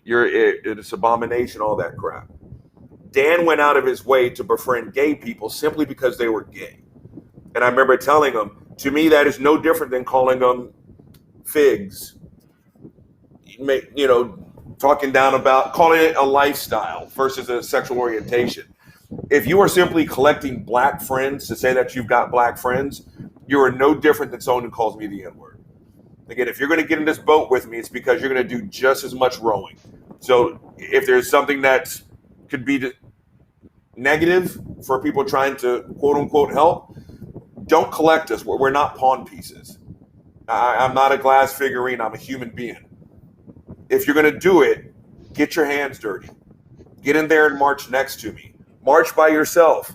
It's abomination, all that crap. Dan went out of his way to befriend gay people simply because they were gay. And I remember telling him, to me, that is no different than calling them figs. Talking down about calling it a lifestyle versus a sexual orientation. If you are simply collecting black friends to say that you've got black friends, you are no different than someone who calls me the N-word. Again, if you're going to get in this boat with me, it's because you're going to do just as much rowing. So if there's something that could be negative for people trying to quote unquote help, don't collect us. We're not pawn pieces. I'm not a glass figurine. I'm a human being. If you're going to do it, get your hands dirty. Get in there and march next to me. March by yourself.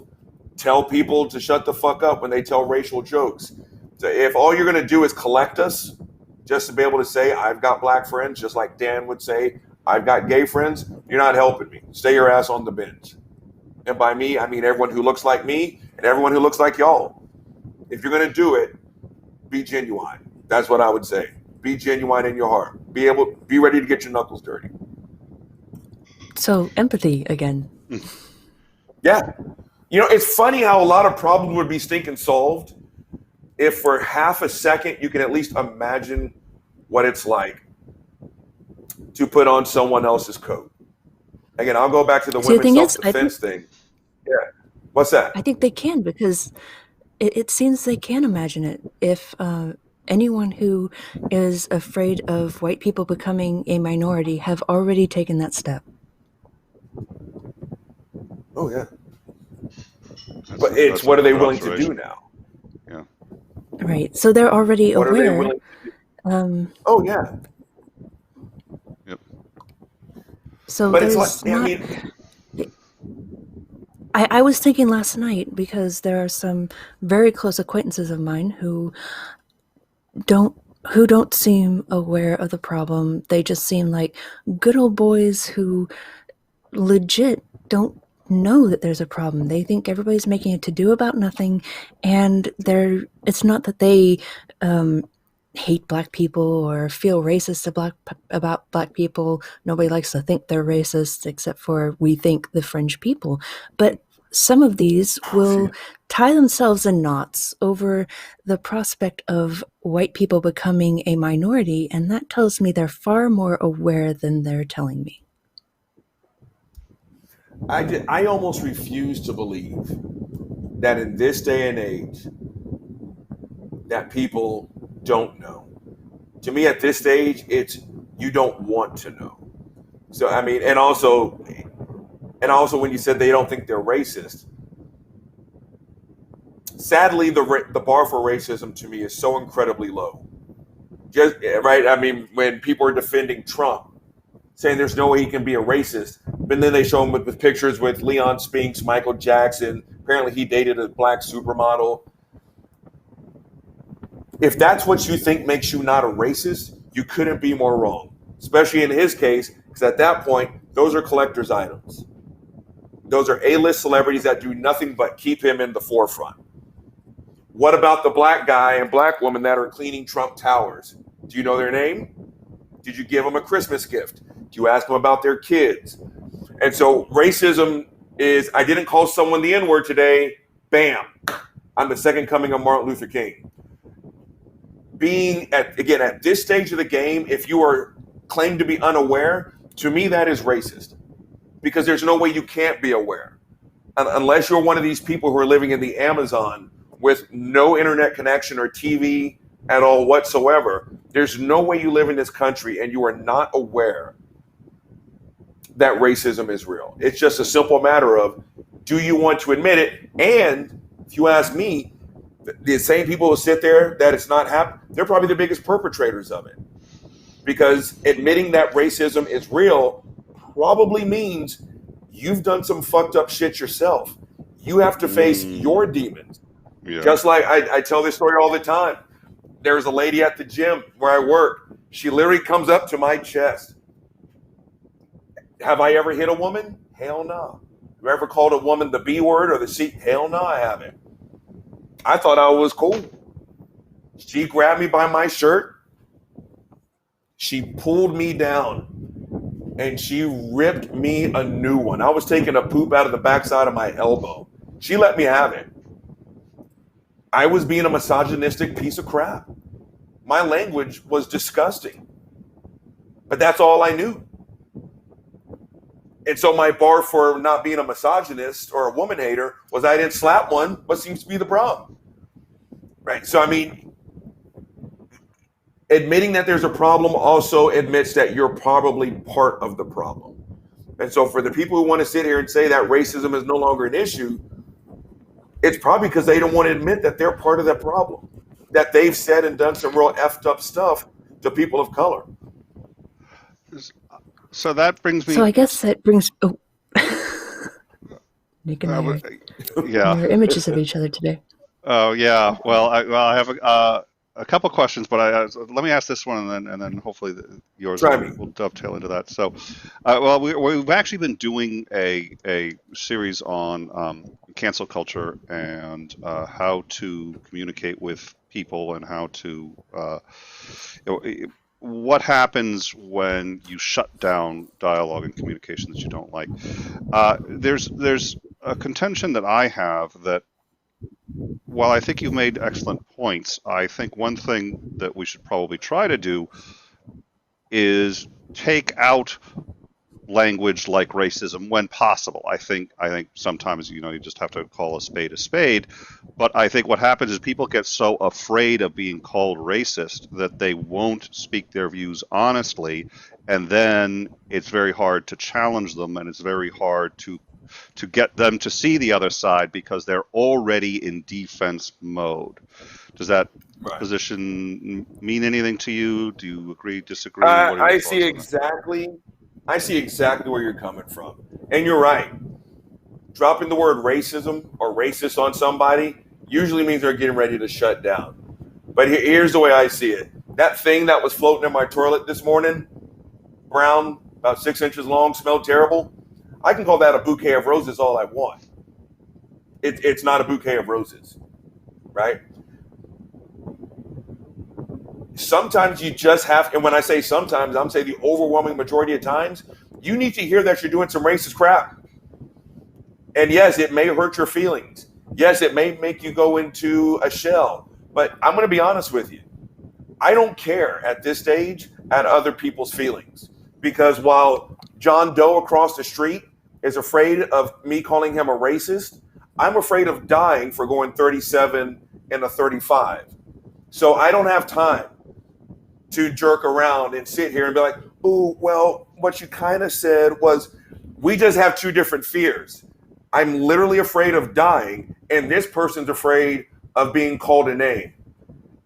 Tell people to shut the fuck up when they tell racial jokes. So if all you're going to do is collect us, just to be able to say, I've got black friends, just like Dan would say, I've got gay friends, you're not helping me. Stay your ass on the bench. And by me, I mean everyone who looks like me and everyone who looks like y'all. If you're going to do it, be genuine. That's what I would say. Be genuine in your heart. Be ready to get your knuckles dirty.
So empathy again.
Yeah. It's funny how a lot of problems would be stinking solved if for half a second you can at least imagine what it's like to put on someone else's coat. Again, I'll go back to the women's self-defense thing. Yeah. What's that?
I think they can, because it seems they can imagine it. If anyone who is afraid of white people becoming a minority have already taken that step.
Oh, yeah. But it's what are they willing to do now?
Yeah.
Right. So they're already aware.
What are they willing to do? Oh, yeah.
Yep.
So
but
there's
it's like,
I was thinking last night, because there are some very close acquaintances of mine who don't seem aware of the problem. They just seem like good old boys who legit don't know that there's a problem. They think everybody's making a to-do about nothing, and it's not that they hate black people or feel racist about black people. Nobody likes to think they're racist, except for we think the fringe people. But some of these will tie themselves in knots over the prospect of white people becoming a minority, and that tells me they're far more aware than they're telling me.
I almost refuse to believe that in this day and age that people don't know. To me, at this stage, it's you don't want to know. So I mean, and also when you said they don't think they're racist, sadly, the bar for racism to me is so incredibly low. Just right. I mean, when people are defending Trump, saying there's no way he can be a racist, but then they show him with pictures with Leon Spinks, Michael Jackson. Apparently, he dated a black supermodel. If that's what you think makes you not a racist, you couldn't be more wrong. Especially in his case, because at that point, those are collector's items. Those are A-list celebrities that do nothing but keep him in the forefront. What about the black guy and black woman that are cleaning Trump Towers? Do you know their name? Did you give them a Christmas gift? Do you ask them about their kids? And so racism is, I didn't call someone the N-word today, bam, I'm the second coming of Martin Luther King. Being, at this stage of the game, if you are claimed to be unaware, to me that is racist. Because there's no way you can't be aware. Unless you're one of these people who are living in the Amazon with no internet connection or TV at all whatsoever, there's no way you live in this country and you are not aware that racism is real. It's just a simple matter of, do you want to admit it? And if you ask me, the same people who sit there that it's not happening, they're probably the biggest perpetrators of it. Because admitting that racism is real probably means you've done some fucked up shit yourself. You have to face your demons. Yeah. Just like I tell this story all the time. There's a lady at the gym where I work. She literally comes up to my chest Have I ever hit a woman? Hell no. Have I ever called a woman the B word or the C? Hell no, I haven't. I thought I was cool. She grabbed me by my shirt. She pulled me down and she ripped me a new one. I was taking a poop out of the backside of my elbow. She let me have it. I was being a misogynistic piece of crap. My language was disgusting, but that's all I knew. And so my bar for not being a misogynist or a woman hater was I didn't slap one. What seems to be the problem? Right. So, I mean, admitting that there's a problem also admits that you're probably part of the problem. And so for the people who want to sit here and say that racism is no longer an issue, it's probably because they don't want to admit that they're part of that problem, that they've said and done some real effed up stuff to people of color.
So that brings me.
So I guess that brings. Oh. Nick and I
yeah.
mirror images of each other today.
Oh yeah. Well, I have a couple questions, but let me ask this one, and then hopefully yours will dovetail into that. So, well, we've actually been doing a series on cancel culture and how to communicate with people and how to what happens when you shut down dialogue and communication that you don't like. There's a contention that I have that, while I think you've made excellent points, I think one thing that we should probably try to do is take out language like racism when possible. I think sometimes, you just have to call a spade a spade. But I think what happens is people get so afraid of being called racist that they won't speak their views honestly, and then it's very hard to challenge them, and it's very hard to get them to see the other side because they're already in defense mode. Does that position mean anything to you? Do you agree, disagree?
I see exactly where you're coming from. And you're right. Dropping the word racism or racist on somebody usually means they're getting ready to shut down. But here's the way I see it. That thing that was floating in my toilet this morning, brown, about 6 inches long, smelled terrible, I can call that a bouquet of roses all I want. It's not a bouquet of roses, right? Sometimes you just have, and when I say sometimes, I'm saying the overwhelming majority of times, you need to hear that you're doing some racist crap. And yes, it may hurt your feelings. Yes, it may make you go into a shell. But I'm going to be honest with you. I don't care at this stage at other people's feelings. Because while John Doe across the street is afraid of me calling him a racist, I'm afraid of dying for going 37 and a 35. So I don't have time to jerk around and sit here and be like, oh, well, what you kind of said was, we just have two different fears. I'm literally afraid of dying, and this person's afraid of being called a name.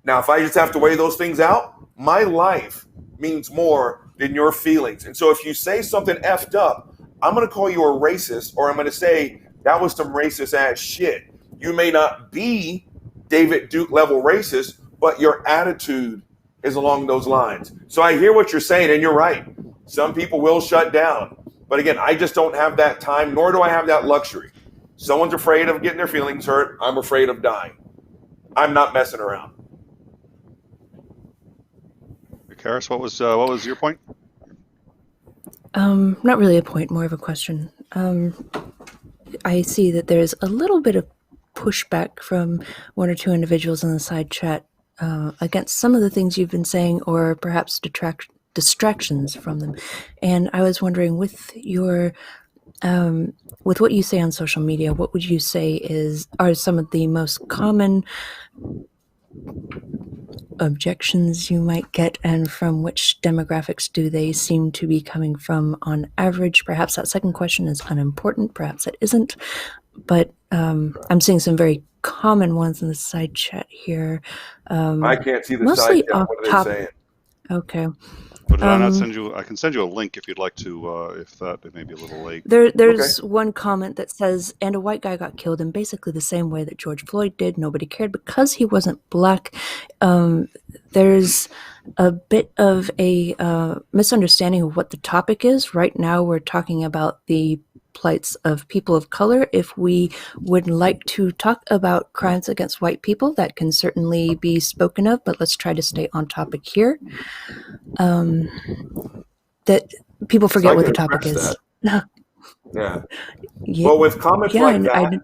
Now, if I just have to weigh those things out, my life means more than your feelings. And so if you say something effed up, I'm going to call you a racist, or I'm going to say that was some racist ass shit. You may not be David Duke level racist, but your attitude is along those lines. So I hear what you're saying, and you're right. Some people will shut down. But again, I just don't have that time, nor do I have that luxury. Someone's afraid of getting their feelings hurt. I'm afraid of dying. I'm not messing around.
Karis, what was your point?
Not really a point, more of a question. I see that there's a little bit of pushback from one or two individuals in the side chat against some of the things you've been saying, or perhaps distractions from them. And I was wondering, with your with what you say on social media, what would you say are some of the most common objections you might get, and from which demographics do they seem to be coming from on average? Perhaps that second question is unimportant, perhaps it isn't, but I'm seeing some very common ones in the side chat here.
I can't see the side chat. What are they saying?
Okay.
But did I not send you? I can send you a link if you'd like to. If that it may be a little late.
There's one comment that says, and a white guy got killed in basically the same way that George Floyd did. Nobody cared because he wasn't black. There's a bit of a misunderstanding of what the topic is. Right now, we're talking about the plights of people of color. If we would like to talk about crimes against white people, that can certainly be spoken of, but let's try to stay on topic here. That people forget what the topic is.
Yeah. Well, with comments like that,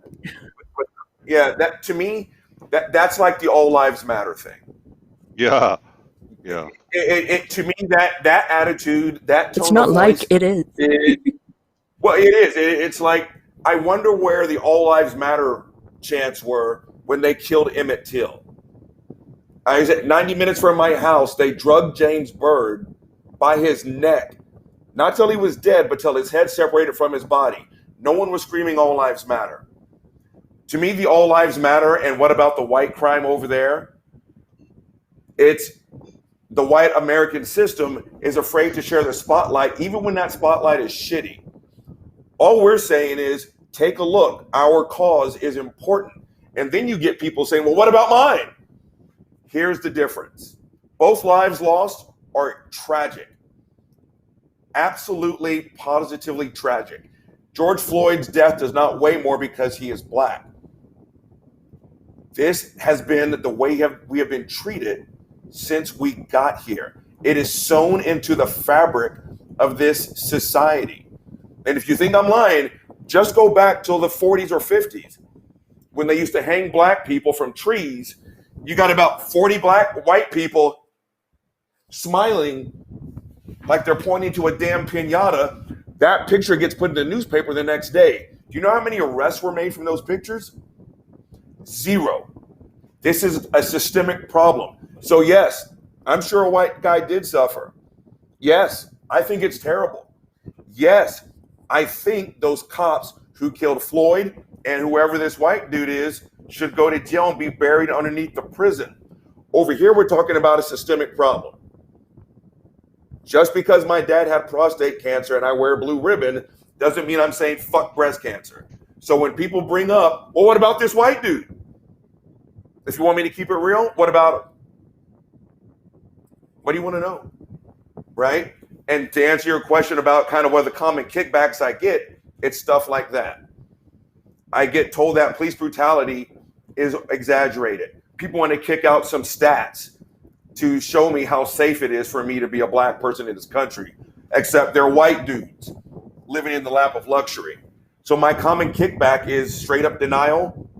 that to me, that's like the all lives matter thing.
Yeah.
It to me, that attitude, that tone
it's not
of
like
voice,
it is.
Well, it is. It's like, I wonder where the all lives matter chants were when they killed Emmett Till. I was at 90 minutes from my house. They drugged James Byrd by his neck, not till he was dead, but till his head separated from his body. No one was screaming all lives matter. To me, the all lives matter. And what about the white crime over there? It's the white American system is afraid to share the spotlight, even when that spotlight is shitty. All we're saying is, take a look. Our cause is important. And then you get people saying, well, what about mine? Here's the difference. Both lives lost are tragic. Absolutely, positively tragic. George Floyd's death does not weigh more because he is black. This has been the way we have been treated since we got here. It is sewn into the fabric of this society. And if you think I'm lying, just go back till the 40s or 50s when they used to hang black people from trees. You got about 40 white people smiling like they're pointing to a damn piñata. That picture gets put in the newspaper the next day. Do you know how many arrests were made from those pictures? 0. This is a systemic problem. So yes, I'm sure a white guy did suffer. Yes, I think it's terrible. Yes, I think those cops who killed Floyd and whoever this white dude is should go to jail and be buried underneath the prison. Over here, we're talking about a systemic problem. Just because my dad had prostate cancer and I wear a blue ribbon doesn't mean I'm saying fuck breast cancer. So when people bring up, well, what about this white dude? If you want me to keep it real, what about him? What do you want to know? Right? And to answer your question about kind of what the common kickbacks I get, it's stuff like that. I get told that police brutality is exaggerated. People want to kick out some stats to show me how safe it is for me to be a black person in this country, except they're white dudes living in the lap of luxury. So my common kickback is straight up denial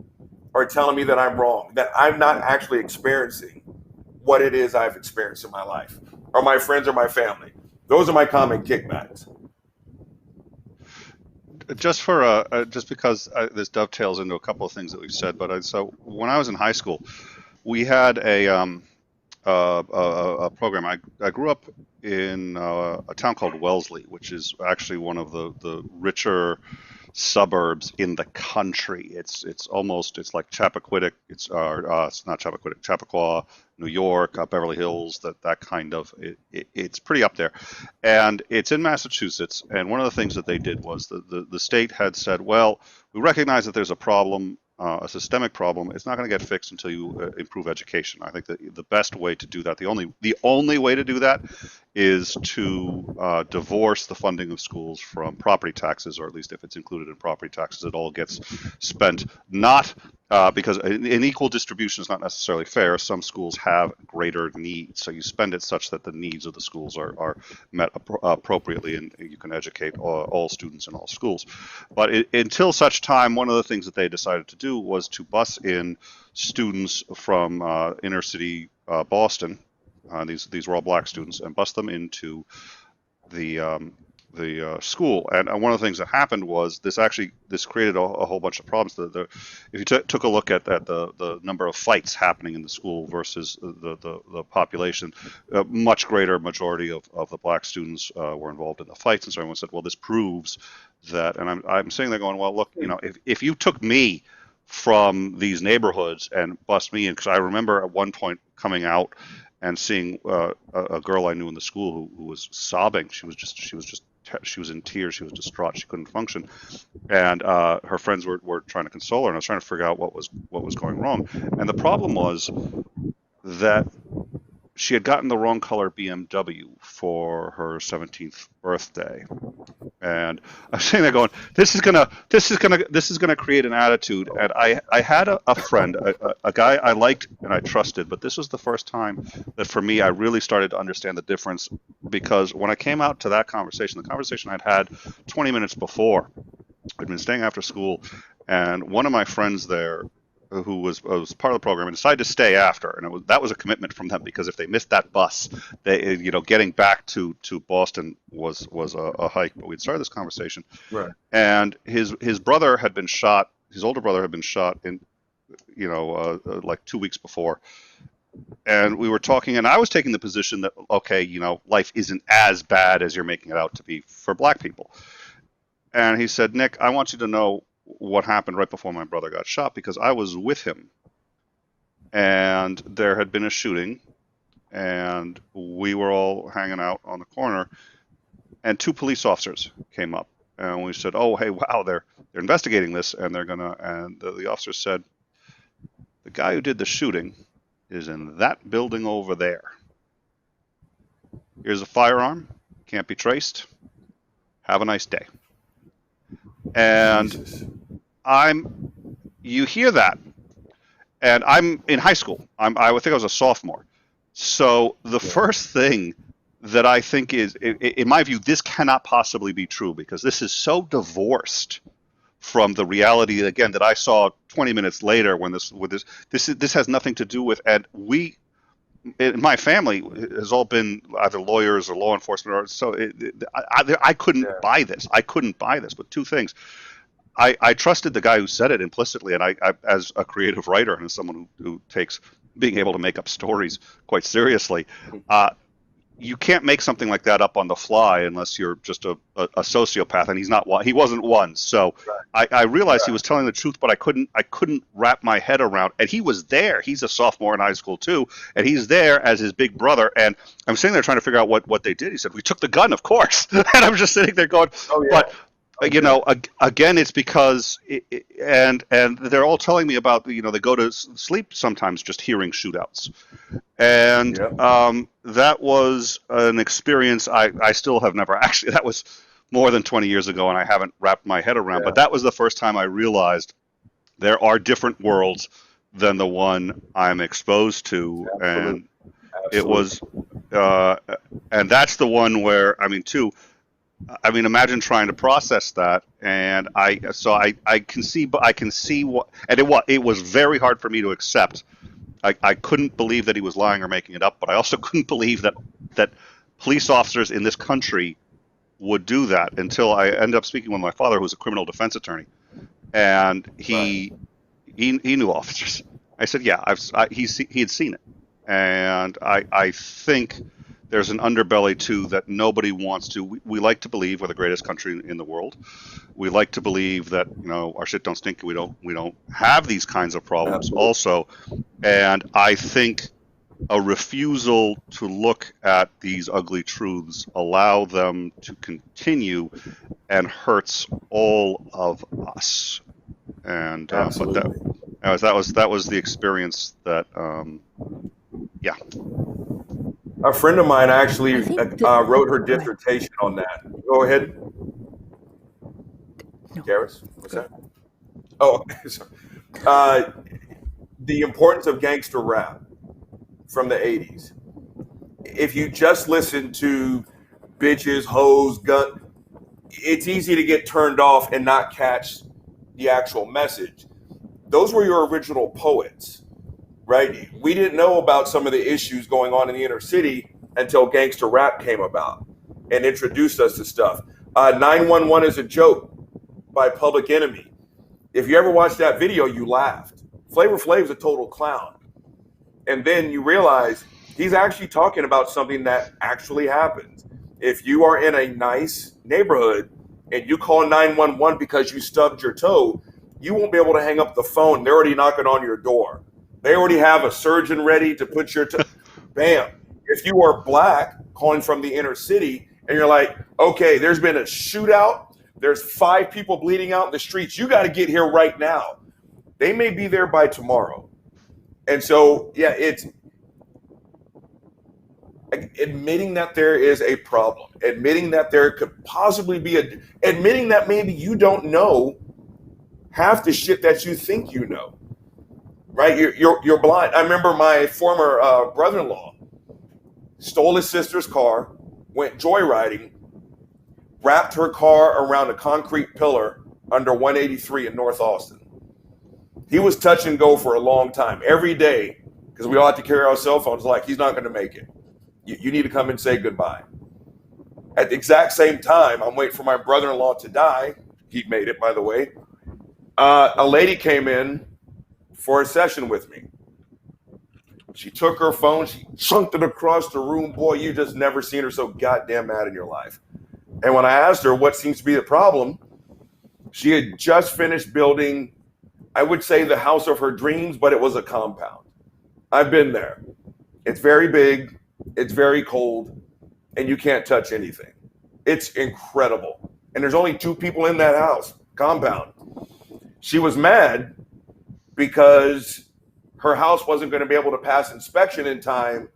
or telling me that I'm wrong, that I'm not actually experiencing what it is I've experienced in my life, or my friends or my family. Those are my common kickbacks.
Just because this dovetails into a couple of things that we've said, but so when I was in high school, we had a program. I grew up in a town called Wellesley, which is actually one of the richer suburbs in the country. It's like Chappaquiddick. It's not Chappaquiddick, Chappaqua, New York, Beverly Hills. That kind of it's pretty up there, and it's in Massachusetts. And one of the things that they did was the state had said, well, we recognize that there's a problem. A systemic problem. It's not going to get fixed until you improve education. I think that the best way to do that, the only way to do that, is to divorce the funding of schools from property taxes, or at least if it's included in property taxes, it all gets spent not because an equal distribution is not necessarily fair. Some schools have greater needs, so you spend it such that the needs of the schools are met appropriately, and you can educate all students in all schools. But until such time, one of the things that they decided to do was to bus in students from inner city Boston. These were all black students, and bus them into the school. And one of the things that happened was this created a whole bunch of problems. If you took a look at the number of fights happening in the school versus the population, a much greater majority of the black students were involved in the fights. And so everyone said, well, this proves that. And I'm sitting there going, well, look, if you took me from these neighborhoods and bust me in, because I remember at one point coming out and seeing a girl I knew in the school who was sobbing. She was in tears. She was distraught. She couldn't function, and her friends were trying to console her, and I was trying to figure out what was going wrong. And the problem was that she had gotten the wrong color BMW for her 17th birthday. And I'm sitting there going, this is gonna create an attitude. And I had a friend, a guy I liked and I trusted, but this was the first time that for me I really started to understand the difference, because when I came out to that conversation, the conversation I'd had 20 minutes before, I'd been staying after school, and one of my friends there who was part of the program and decided to stay after, and that was a commitment from them, because if they missed that bus, they getting back to Boston was a hike. But we'd started this conversation,
right?
And his brother had been shot. His older brother had been shot in like 2 weeks before, and we were talking, and I was taking the position that okay, life isn't as bad as you're making it out to be for black people. And he said, Nick, I want you to know what happened right before my brother got shot, because I was with him, and there had been a shooting, and we were all hanging out on the corner, and 2 police officers came up, and we said, oh, hey, wow, they're investigating this, and the officer said, the guy who did the shooting is in that building over there. Here's a firearm, can't be traced. Have a nice day. And
Jesus.
You hear that, and I'm in high school. I would think I was a sophomore. So the first thing that I think is, in my view, this cannot possibly be true, because this is so divorced from the reality, again, that I saw 20 minutes later when this has nothing to do with, and my family has all been either lawyers or law enforcement, or so I couldn't buy this. I couldn't buy this. But 2 things. I trusted the guy who said it implicitly, and I as a creative writer and as someone who takes being able to make up stories quite seriously, you can't make something like that up on the fly unless you're just a sociopath, and he wasn't one. So I realized he was telling the truth, but I couldn't wrap my head around. And he was there. He's a sophomore in high school too, and he's there as his big brother. And I'm sitting there trying to figure out what they did. He said, "We took the gun, of course." And I'm just sitting there going,
"Oh yeah."
But again, it's because and they're all telling me about they go to sleep sometimes just hearing shootouts, and that was an experience I still have never actually. That was more than 20 years ago, and I haven't wrapped my head around. But that was the first time I realized there are different worlds than the one I'm exposed to, and it was, and that's the one where imagine trying to process that, and I can see what, and it was very hard for me to accept. I couldn't believe that he was lying or making it up, but I also couldn't believe that police officers in this country would do that, until I ended up speaking with my father, who was a criminal defense attorney, and he knew officers. I said, yeah, he had seen it, and I think there's an underbelly too that nobody wants to. We like to believe we're the greatest country in the world. We like to believe that our shit don't stink. We don't have these kinds of problems also. And I think a refusal to look at these ugly truths allow them to continue, and hurts all of us. And but that was the experience that
A friend of mine actually wrote her dissertation on that. Go ahead.
No.
Garris, what's that? Oh, sorry. The importance of gangster rap from the 80s. If you just listen to bitches, hoes, gun, it's easy to get turned off and not catch the actual message. Those were your original poets. Right? We didn't know about some of the issues going on in the inner city until gangster rap came about and introduced us to stuff. 911 is a joke by Public Enemy. If you ever watched that video, you laughed. Flavor Flav's a total clown. And then you realize he's actually talking about something that actually happens. If you are in a nice neighborhood and you call 911 because you stubbed your toe, you won't be able to hang up the phone. They're already knocking on your door. They already have a surgeon ready to put your bam. If you are black, calling from the inner city, and you're like, okay, there's been a shootout, there's 5 people bleeding out in the streets, you got to get here right now. They may be there by tomorrow. And so, yeah, it's admitting that there is a problem, admitting that there could possibly be admitting that maybe you don't know half the shit that you think you know, right? You're blind. I remember my former brother-in-law stole his sister's car, went joyriding, wrapped her car around a concrete pillar under 183 in North Austin. He was touch and go for a long time. Every day, because we all had to carry our cell phones, like, he's not going to make it. You need to come and say goodbye. At the exact same time, I'm waiting for my brother-in-law to die. He made it, by the way. A lady came in for a session with me. She took her phone, she chunked it across the room. Boy, you just never seen her so goddamn mad in your life. And when I asked her what seems to be the problem, she had just finished building, I would say, the house of her dreams, but it was a compound. I've been there. It's very big, it's very cold, and you can't touch anything. It's incredible. And there's only 2 people in that house, compound. She was mad because her house wasn't going to be able to pass inspection in time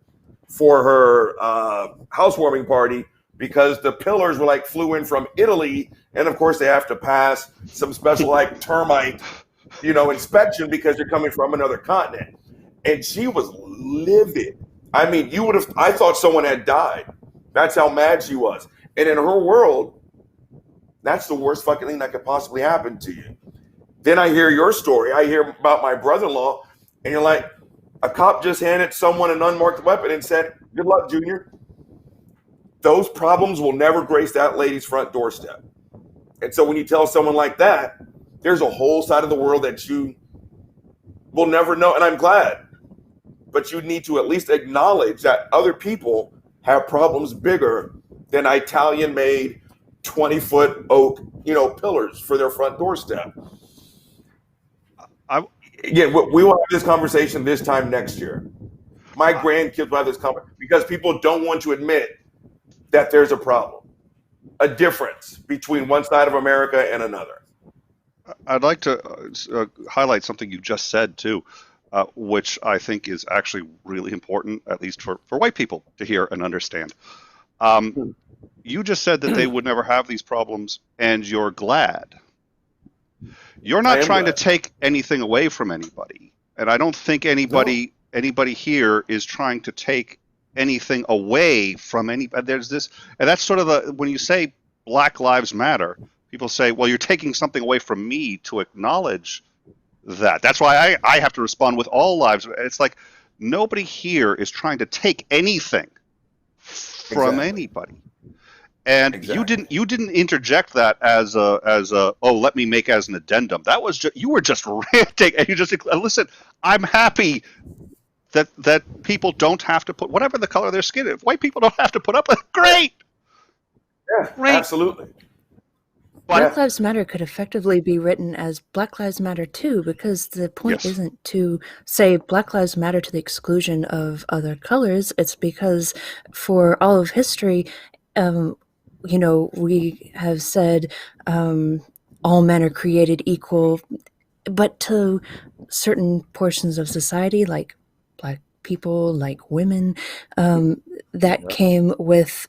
for her housewarming party because the pillars were like flew in from Italy. And of course they have to pass some special like termite, inspection because they're coming from another continent. And she was livid. I mean, I thought someone had died. That's how mad she was. And in her world, that's the worst fucking thing that could possibly happen to you. Then I hear your story. I hear about my brother-in-law, and you're like, a cop just handed someone an unmarked weapon and said, good luck, Junior. Those problems will never grace that lady's front doorstep. And so when you tell someone like that, there's a whole side of the world that you will never know. And I'm glad. But you need to at least acknowledge that other people have problems bigger than Italian-made 20-foot oak, pillars for their front doorstep. We will have this conversation this time next year. My grandkids will have this conversation because people don't want to admit that there's a problem, a difference between one side of America and another.
I'd like to highlight something you just said too, which I think is actually really important, at least for white people to hear and understand. You just said that they would never have these problems, and you're glad. You're not trying to take anything away from anybody, and I don't think anybody here is trying to take anything away from anybody. There's this, and that's sort of when you say Black Lives Matter, people say, well, you're taking something away from me to acknowledge that. That's why I have to respond with all lives. It's like nobody here is trying to take anything from anybody. And you didn't interject that as a let me make as an addendum. That was you were just ranting, and you just listen. I'm happy that people don't have to put whatever the color of their skin. If white people don't have to put up with it, great.
Yeah, great. Absolutely.
Black Lives Matter could effectively be written as Black Lives Matter too, because the point isn't to say Black Lives Matter to the exclusion of other colors. It's because for all of history, we have said all men are created equal, but to certain portions of society, like Black people, like women, that came with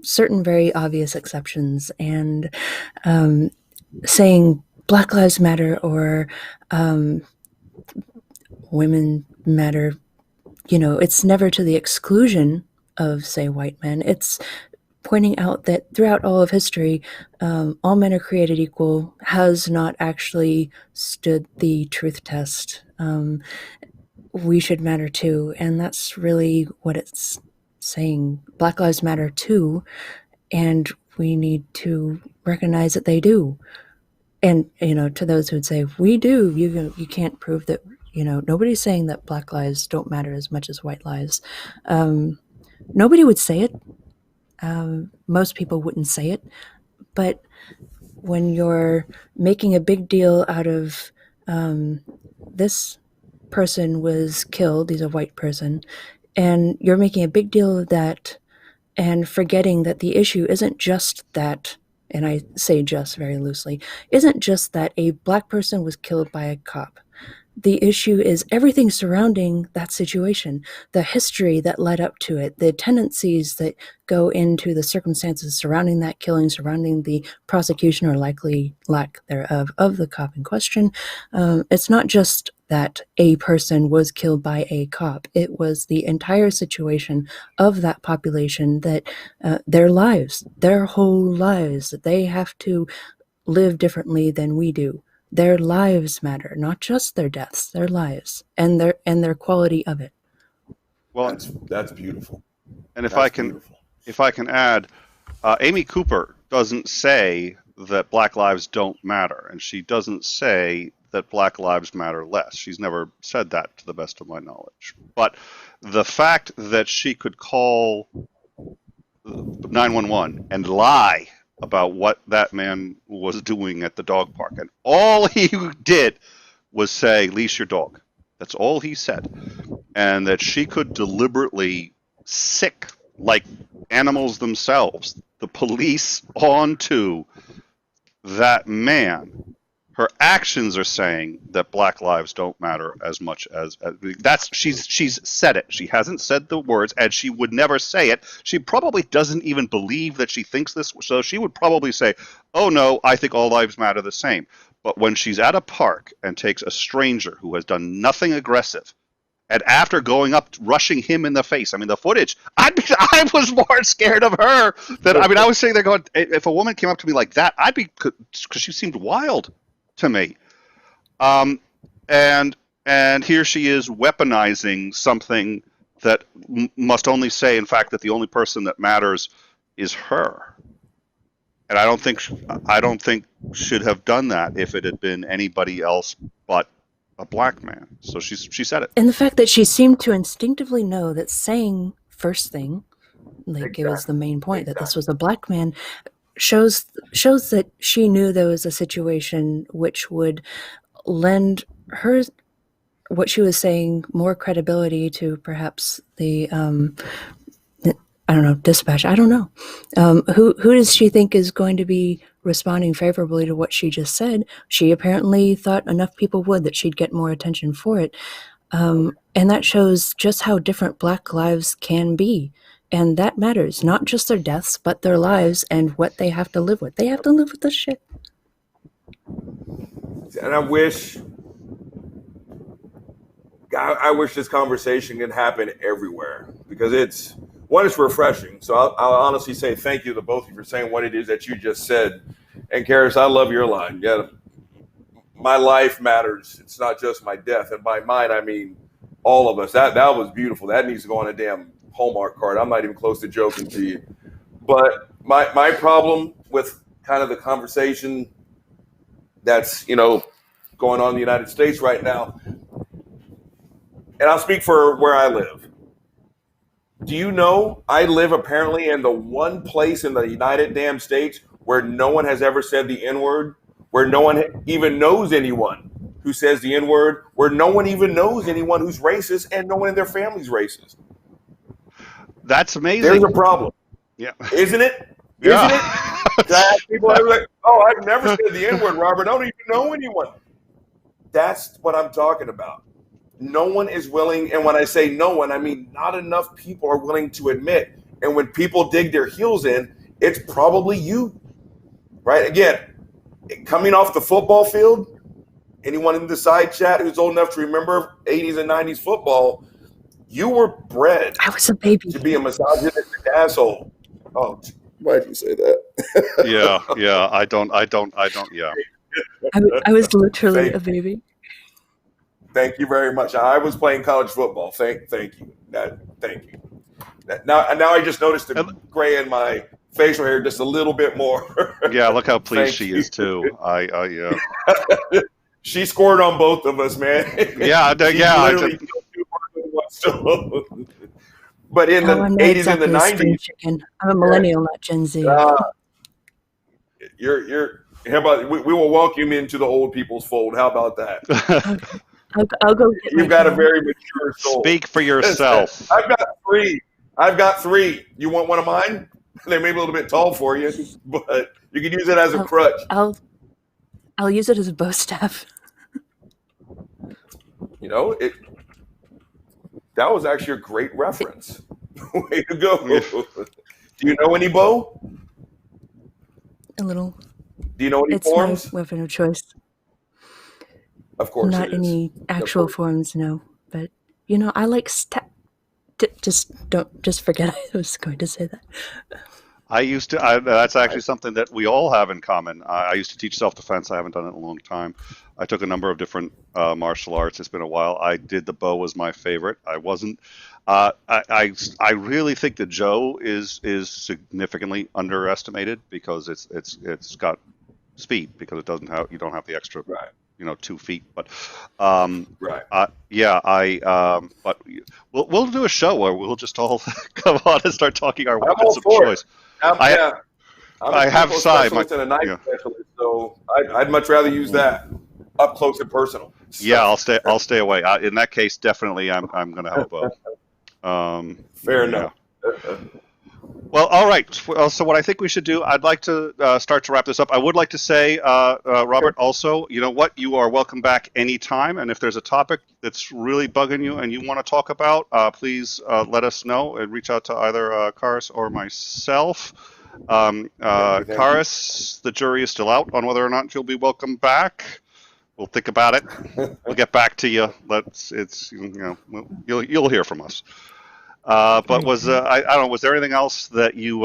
certain very obvious exceptions. And saying Black Lives Matter or women matter, it's never to the exclusion of, say, white men. It's pointing out that throughout all of history, all men are created equal has not actually stood the truth test. We should matter too, and that's really what it's saying. Black Lives Matter too, and we need to recognize that they do. And, to those who would say, we do, you can't prove that, nobody's saying that Black lives don't matter as much as white lives. Nobody would say it. Most people wouldn't say it, but when you're making a big deal out of this person was killed, he's a white person, And you're making a big deal of that and forgetting that the issue isn't just that, and I say just very loosely, isn't just that a black person was killed by a cop. The issue is everything surrounding that situation, the history that led up to it, the tendencies that go into the circumstances surrounding that killing, surrounding the prosecution or likely lack thereof of the cop in question. It's not just that a person was killed by a cop. It was the entire situation of that population, that their lives, their whole lives, that they have to live differently than we do. Their lives matter, not just their deaths, their lives and their quality of it.
Well,
that's beautiful.
And if I can add, Amy Cooper doesn't say that Black lives don't matter, and she doesn't say that Black lives matter less. She's never said that, to the best of my knowledge. But the fact that she could call 911 and lie about what that man was doing at the dog park, and all he did was say, "Leash your dog." That's all he said. And that she could deliberately sick, like animals themselves, the police onto that man. Her actions are saying that Black lives don't matter as much as she's said it. She hasn't said the words, and she would never say it. She probably doesn't even believe that she thinks this, so she would probably say, "Oh no, I think all lives matter the same." But when she's at a park and takes a stranger who has done nothing aggressive, and after going up, rushing him in the face, I mean, the footage, I was more scared of her than, I mean, I was sitting there going, if a woman came up to me like that, I'd be, because she seemed wild to me. And here she is weaponizing something that must only say, in fact, that the only person that matters is her. And I don't think should have done that if it had been anybody else but a Black man. So she said it.
And the fact that she seemed to instinctively know that saying first thing, like it was the main point, that this was a Black man, shows that she knew there was a situation which would lend her, what she was saying, more credibility to perhaps the I don't know, dispatch. I don't know. Who does she think is going to be responding favorably to what she just said? She apparently thought enough people would, that she'd get more attention for it. And that shows just how different Black lives can be. And that matters, not just their deaths, but their lives and what they have to live with. They have to live with this shit.
And I wish this conversation can happen everywhere, because it's refreshing. So I'll honestly say thank you to both of you for saying what it is that you just said. And Karis, I love your line. Yeah, my life matters. It's not just my death. And by mine, I mean all of us. That was beautiful. That needs to go on a damn Hallmark card. I'm not even close to joking to you. But my problem with kind of the conversation that's, going on in the United States right now, and I'll speak for where I live. Do you know I live apparently in the one place in the United damn States where no one has ever said the N-word, where no one even knows anyone who says the N-word, where no one even knows anyone who's racist, and no one in their family's racist.
That's amazing.
There's a problem.
Yeah.
Isn't it?
Yeah.
Isn't it? People are like, "Oh, I've never said the N-word, Robert. I don't even know anyone." That's what I'm talking about. No one is willing, and when I say no one, I mean not enough people are willing to admit. And when people dig their heels in, it's probably you, right? Again, coming off the football field, anyone in the side chat who's old enough to remember 80s and 90s football, you were bred
I was a baby
to be a misogynistic asshole. Oh, why did you say that?
Yeah. I don't. Yeah.
I was literally a baby.
Thank you very much. I was playing college football. Thank you. Thank you. Now I just noticed the gray in my facial hair just a little bit more.
Yeah, look how pleased she is too. Yeah.
She scored on both of us, man.
Yeah.
But in the 80s and the 90s,
chicken. I'm a millennial, not Gen Z.
You're. How about we will welcome you into the old people's fold? How about that?
Okay. I'll go get
You've got a very mature soul.
Speak for yourself.
I've got 3. I've got 3. You want one of mine? They may be a little bit tall for you, but you can use it as a crutch.
I'll use it as a bow staff.
You know, that was actually a great reference. Way to go. Do you know any bow?
A little.
Do you know any forms?
It's my weapon of choice.
Of course
Not
it is.
any actual forms, no. But, you know, I like just forget I was going to say that.
I used to. That's actually something that we all have in common. I used to teach self-defense. I haven't done it in a long time. I took a number of different martial arts. It's been a while. I did the bow was my favorite. I wasn't. I really think that Joe is significantly underestimated because it's got speed because you don't have the extra 2 feet. But but we'll do a show where we'll just all come on and start talking our weapons of choice. I have
specialist and a knife specialist, so I'd much rather use that up close and personal. So. Yeah,
I'll stay away. In that case, definitely, I'm going to have a bow.
Fair enough.
Well, all right. So what I think we should do, I'd like to start to wrap this up. I would like to say, Robert, also, you know what? You are welcome back anytime. And if there's a topic that's really bugging you and you want to talk about, please let us know and reach out to either Karis or myself. Karis, the jury is still out on whether or not you'll be welcome back. We'll think about it. We'll get back to you. You'll hear from us. But I don't know. Was there anything else that you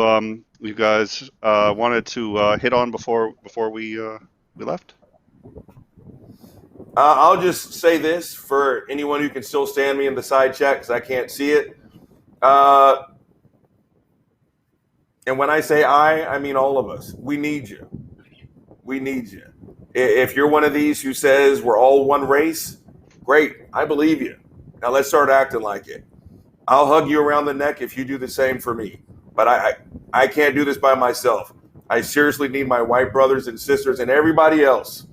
guys wanted to hit on before we left?
I'll just say this for anyone who can still stand me in the side chat because I can't see it. And when I say I mean all of us. We need you. We need you. If you're one of these who says we're all one race, great. I believe you. Now let's start acting like it. I'll hug you around the neck if you do the same for me. But I can't do this by myself. I seriously need my white brothers and sisters and everybody else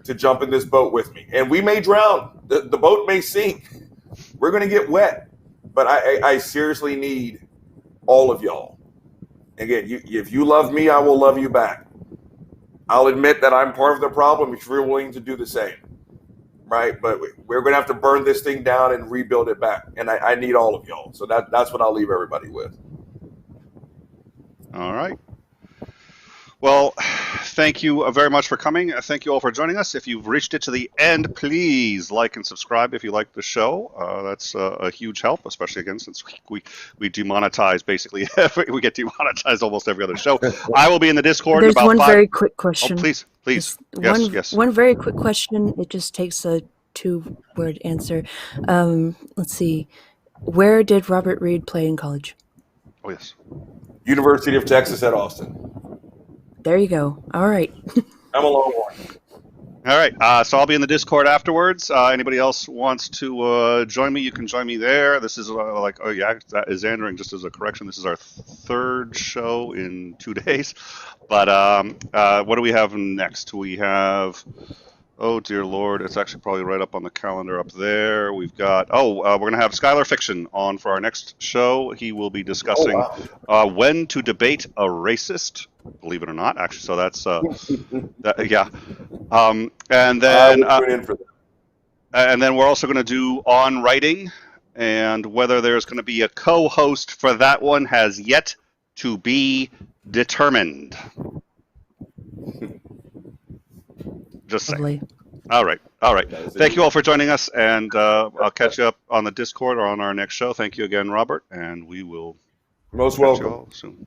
to jump in this boat with me. And we may drown. The boat may sink. We're going to get wet. But I seriously need all of y'all. Again, if you love me, I will love you back. I'll admit that I'm part of the problem if you're willing to do the same. Right? But we're going to have to burn this thing down and rebuild it back. And I need all of y'all. So that's what I'll leave everybody with.
All right. Well, thank you very much for coming. Thank you all for joining us. If you've reached it to the end, please like and subscribe if you like the show. That's a huge help, especially again since we demonetize basically. We get demonetized almost every other show. I will be in the Discord.
There's
in about
very quick question.
Oh, please. Yes.
One very quick question. It just takes a 2-word answer. Let's see. Where did Robert Reed play in college?
Oh, yes.
University of Texas at Austin.
There you go. All right.
I'm a long one.
All right. So I'll be in the Discord afterwards. Anybody else wants to join me, you can join me there. This is that is Andering, just as a correction. This is our 3rd show in 2 days. But what do we have next? We have... Oh, dear Lord. It's actually probably right up on the calendar up there. We've got... we're going to have Skylar Fiction on for our next show. He will be discussing when to debate a racist, believe it or not. Actually, so that's... yeah. And then... and then we're also going to do On Writing, and whether there's going to be a co-host for that one has yet to be determined. Just saying. All right. Thank you all for joining us, and I'll catch you up on the Discord or on our next show. Thank you again, Robert, and we will
most welcome
you all soon.